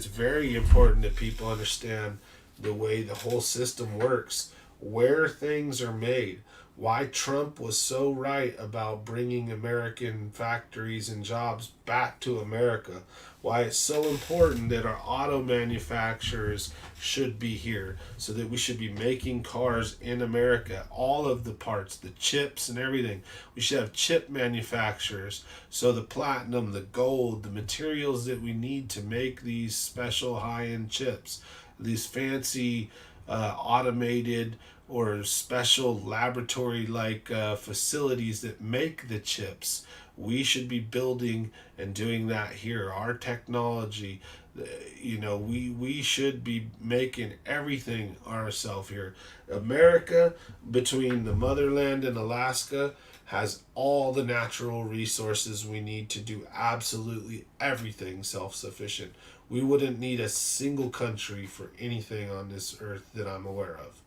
Speaker 1: very important that people understand the way the whole system works, where things are made, why Trump was so right about bringing American factories and jobs back to America, why it's so important that our auto manufacturers should be here, so that we should be making cars in America, all of the parts, the chips and everything. We should have chip manufacturers, so the platinum, the gold, the materials that we need to make these special high-end chips, these fancy automated or special laboratory-like facilities that make the chips. We should be building and doing that here. Our technology, we should be making everything ourselves here. America, between the motherland and Alaska, has all the natural resources we need to do absolutely everything self-sufficient. We wouldn't need a single country for anything on this earth that I'm aware of.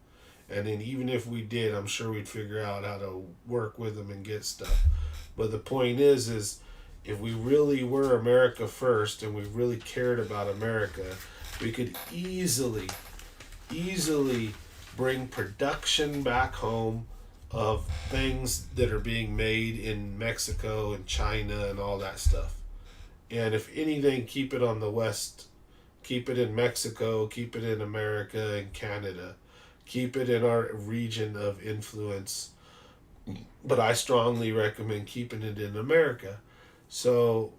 Speaker 1: And then even if we did, I'm sure we'd figure out how to work with them and get stuff. But the point is if we really were America first and we really cared about America, we could easily bring production back home of things that are being made in Mexico and China and all that stuff. And if anything, keep it on the West. Keep it in Mexico, keep it in America and Canada. Keep it in our region of influence. But I strongly recommend keeping it in America. So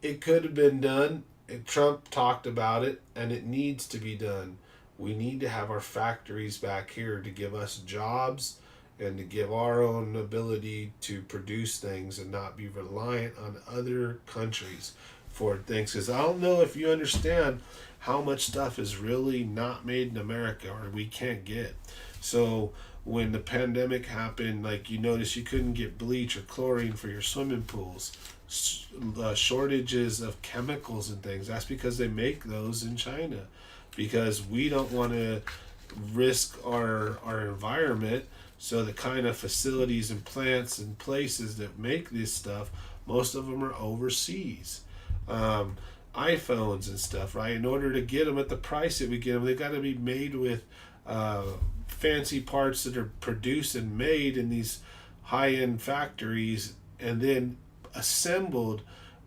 Speaker 1: it could have been done. Trump talked about it, and it needs to be done. We need to have our factories back here to give us jobs and to give our own ability to produce things and not be reliant on other countries for things. Because I don't know if you understand how much stuff is really not made in America or we can't get. So when the pandemic happened, like, you notice you couldn't get bleach or chlorine for your swimming pools. Shortages of chemicals and things. That's because they make those in China. Because we don't want to risk our environment. So the kind of facilities and plants and places that make this stuff, most of them are overseas. iPhones and stuff, right? In order to get them at the price that we get them, they got to be made with fancy parts that are produced and made in these high-end factories and then assembled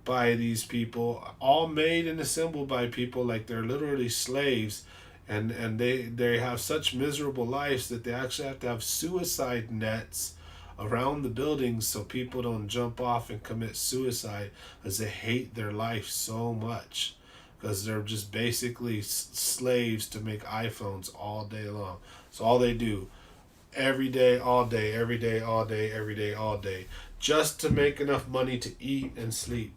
Speaker 1: by these people, all made and assembled by people like they're literally slaves, and they have such miserable lives that they actually have to have suicide nets around the buildings so people don't jump off and commit suicide, as they hate their life so much, because they're just basically slaves to make iPhones all day long. So all they do every day, all day, every day, all day, every day, all day, just to make enough money to eat and sleep,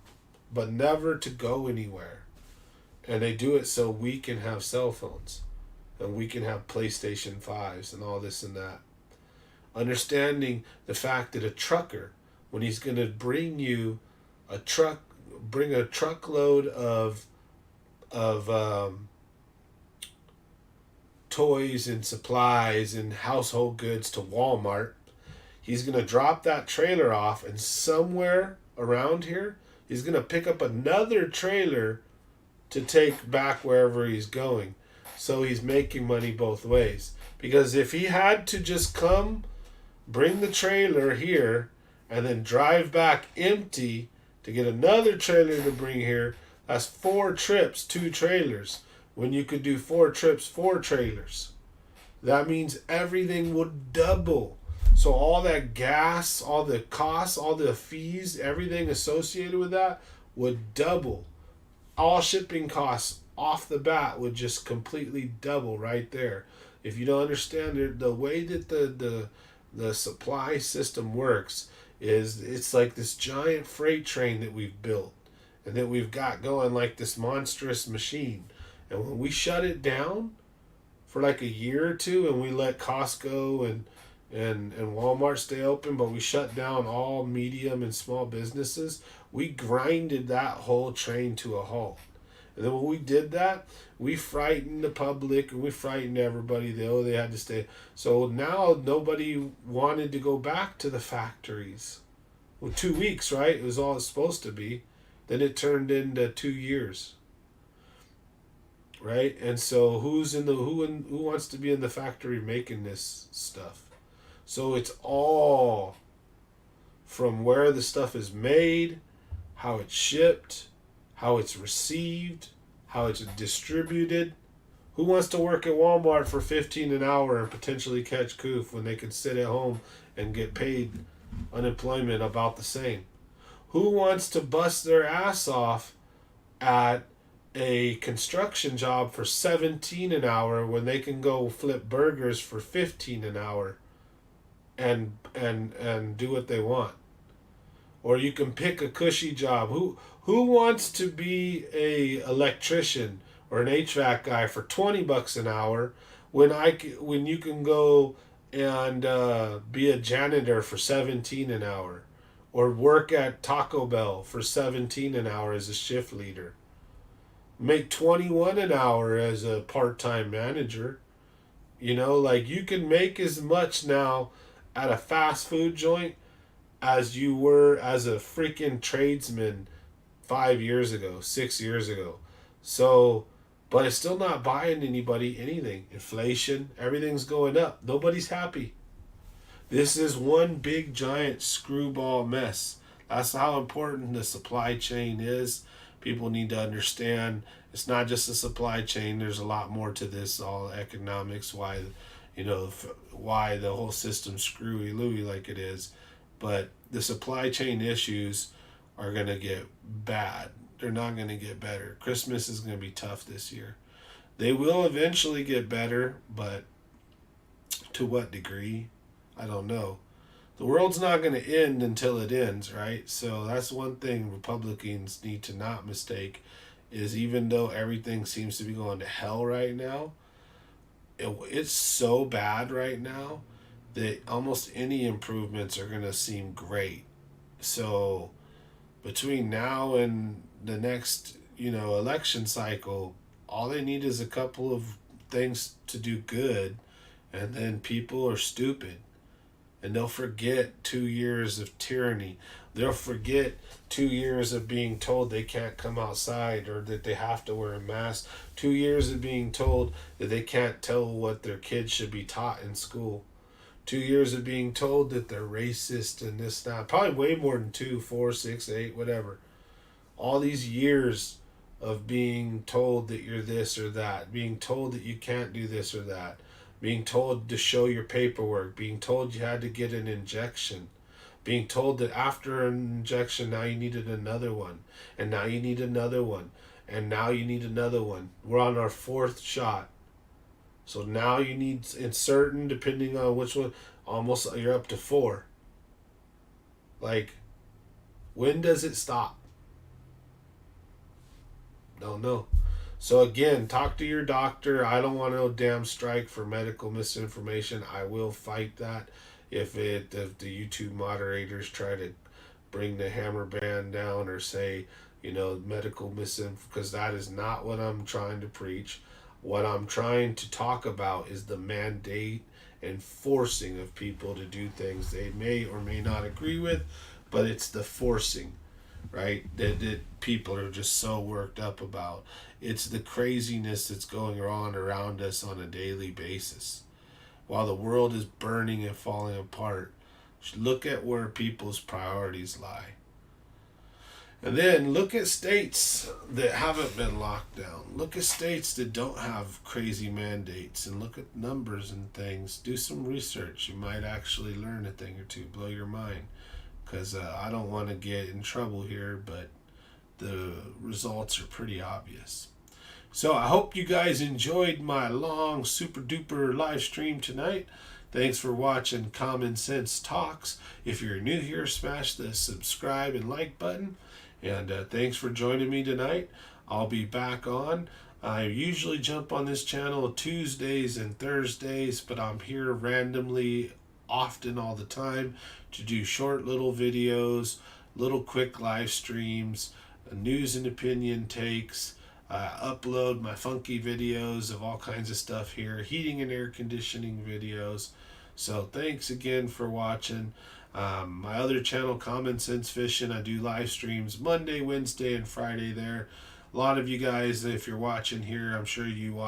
Speaker 1: but never to go anywhere. And they do it so we can have cell phones and we can have PlayStation 5s and all this and that. Understanding the fact that a trucker, when he's going to bring you bring a truckload of toys and supplies and household goods to Walmart, he's going to drop that trailer off, and somewhere around here, he's going to pick up another trailer to take back wherever he's going. So he's making money both ways. Because if he had to just come, bring the trailer here, and then drive back empty to get another trailer to bring here, that's 4 trips, 2 trailers. When you could do 4 trips, 4 trailers. That means everything would double. So all that gas, all the costs, all the fees, everything associated with that would double. All shipping costs off the bat would just completely double right there. If you don't understand the way that the supply system works, is it's like this giant freight train that we've built and that we've got going like this monstrous machine. And when we shut it down for like a year or two, and we let Costco and Walmart stay open, but we shut down all medium and small businesses, we grinded that whole train to a halt. And then when we did that, we frightened the public and we frightened everybody. They had to stay. So now nobody wanted to go back to the factories. Well, 2 weeks, right? It was all it's supposed to be. Then it turned into 2 years. Right? And so who wants to be in the factory making this stuff? So it's all from where the stuff is made, how it's shipped, how it's received, how it's distributed. Who wants to work at Walmart for $15 an hour and potentially catch COOF when they can sit at home and get paid unemployment about the same? Who wants to bust their ass off at a construction job for $17 an hour when they can go flip burgers for $15 an hour and do what they want? Or you can pick a cushy job. Who wants to be a electrician or an HVAC guy for $20 an hour when you can go and be a janitor for $17 an hour, or work at Taco Bell for $17 an hour as a shift leader? Make $21 an hour as a part-time manager. Like you can make as much now at a fast food joint as you were as a freaking tradesman 5 years ago, 6 years ago. So, but it's still not buying anybody anything. Inflation, everything's going up. Nobody's happy. This is one big giant screwball mess. That's how important the supply chain is. People need to understand it's not just a supply chain. There's a lot more to this, all economics, why the whole system's screwy looey like it is. But the supply chain issues are going to get bad. They're not going to get better. Christmas is going to be tough this year. They will eventually get better, but to what degree? I don't know. The world's not going to end until it ends, right? So that's one thing Republicans need to not mistake, is even though everything seems to be going to hell right now, it's so bad right now that almost any improvements are going to seem great. So between now and the next, election cycle, all they need is a couple of things to do good, and then people are stupid. And they'll forget 2 years of tyranny. They'll forget 2 years of being told they can't come outside or that they have to wear a mask. 2 years of being told that they can't tell what their kids should be taught in school. 2 years of being told that they're racist and this, that. Probably way more than 2, 4, 6, 8, whatever. All these years of being told that you're this or that, being told that you can't do this or that, being told to show your paperwork, being told you had to get an injection, being told that after an injection now you needed another one, and now you need another one, and now you need another one. We're on our 4th shot. So now you need, in certain, depending on which one, almost you're up to 4. Like, when does it stop? Don't know. So again, talk to your doctor. I don't want no damn strike for medical misinformation. I will fight that if the YouTube moderators try to bring the hammer band down or say, medical misinformation, because that is not what I'm trying to preach. What I'm trying to talk about is the mandate and forcing of people to do things they may or may not agree with, but it's the forcing, right? That people are just so worked up about. It's the craziness that's going on around us on a daily basis. While the world is burning and falling apart, look at where people's priorities lie. And then look at states that haven't been locked down. Look at states that don't have crazy mandates, and look at numbers and things. Do some research. You might actually learn a thing or two, blow your mind. Because I don't want to get in trouble here, but the results are pretty obvious. So I hope you guys enjoyed my long, super duper live stream tonight. Thanks for watching Common Sense Talks. If you're new here, smash the subscribe and like button. And thanks for joining me tonight. I'll be back on. I usually jump on this channel Tuesdays and Thursdays, but I'm here randomly, often all the time, to do short little videos, little quick live streams, news and opinion takes. Upload my funky videos of all kinds of stuff here, heating and air conditioning videos. So thanks again for watching. My other channel, Common Sense Fishing, I do live streams Monday, Wednesday, and Friday there. A lot of you guys, if you're watching here, I'm sure you watch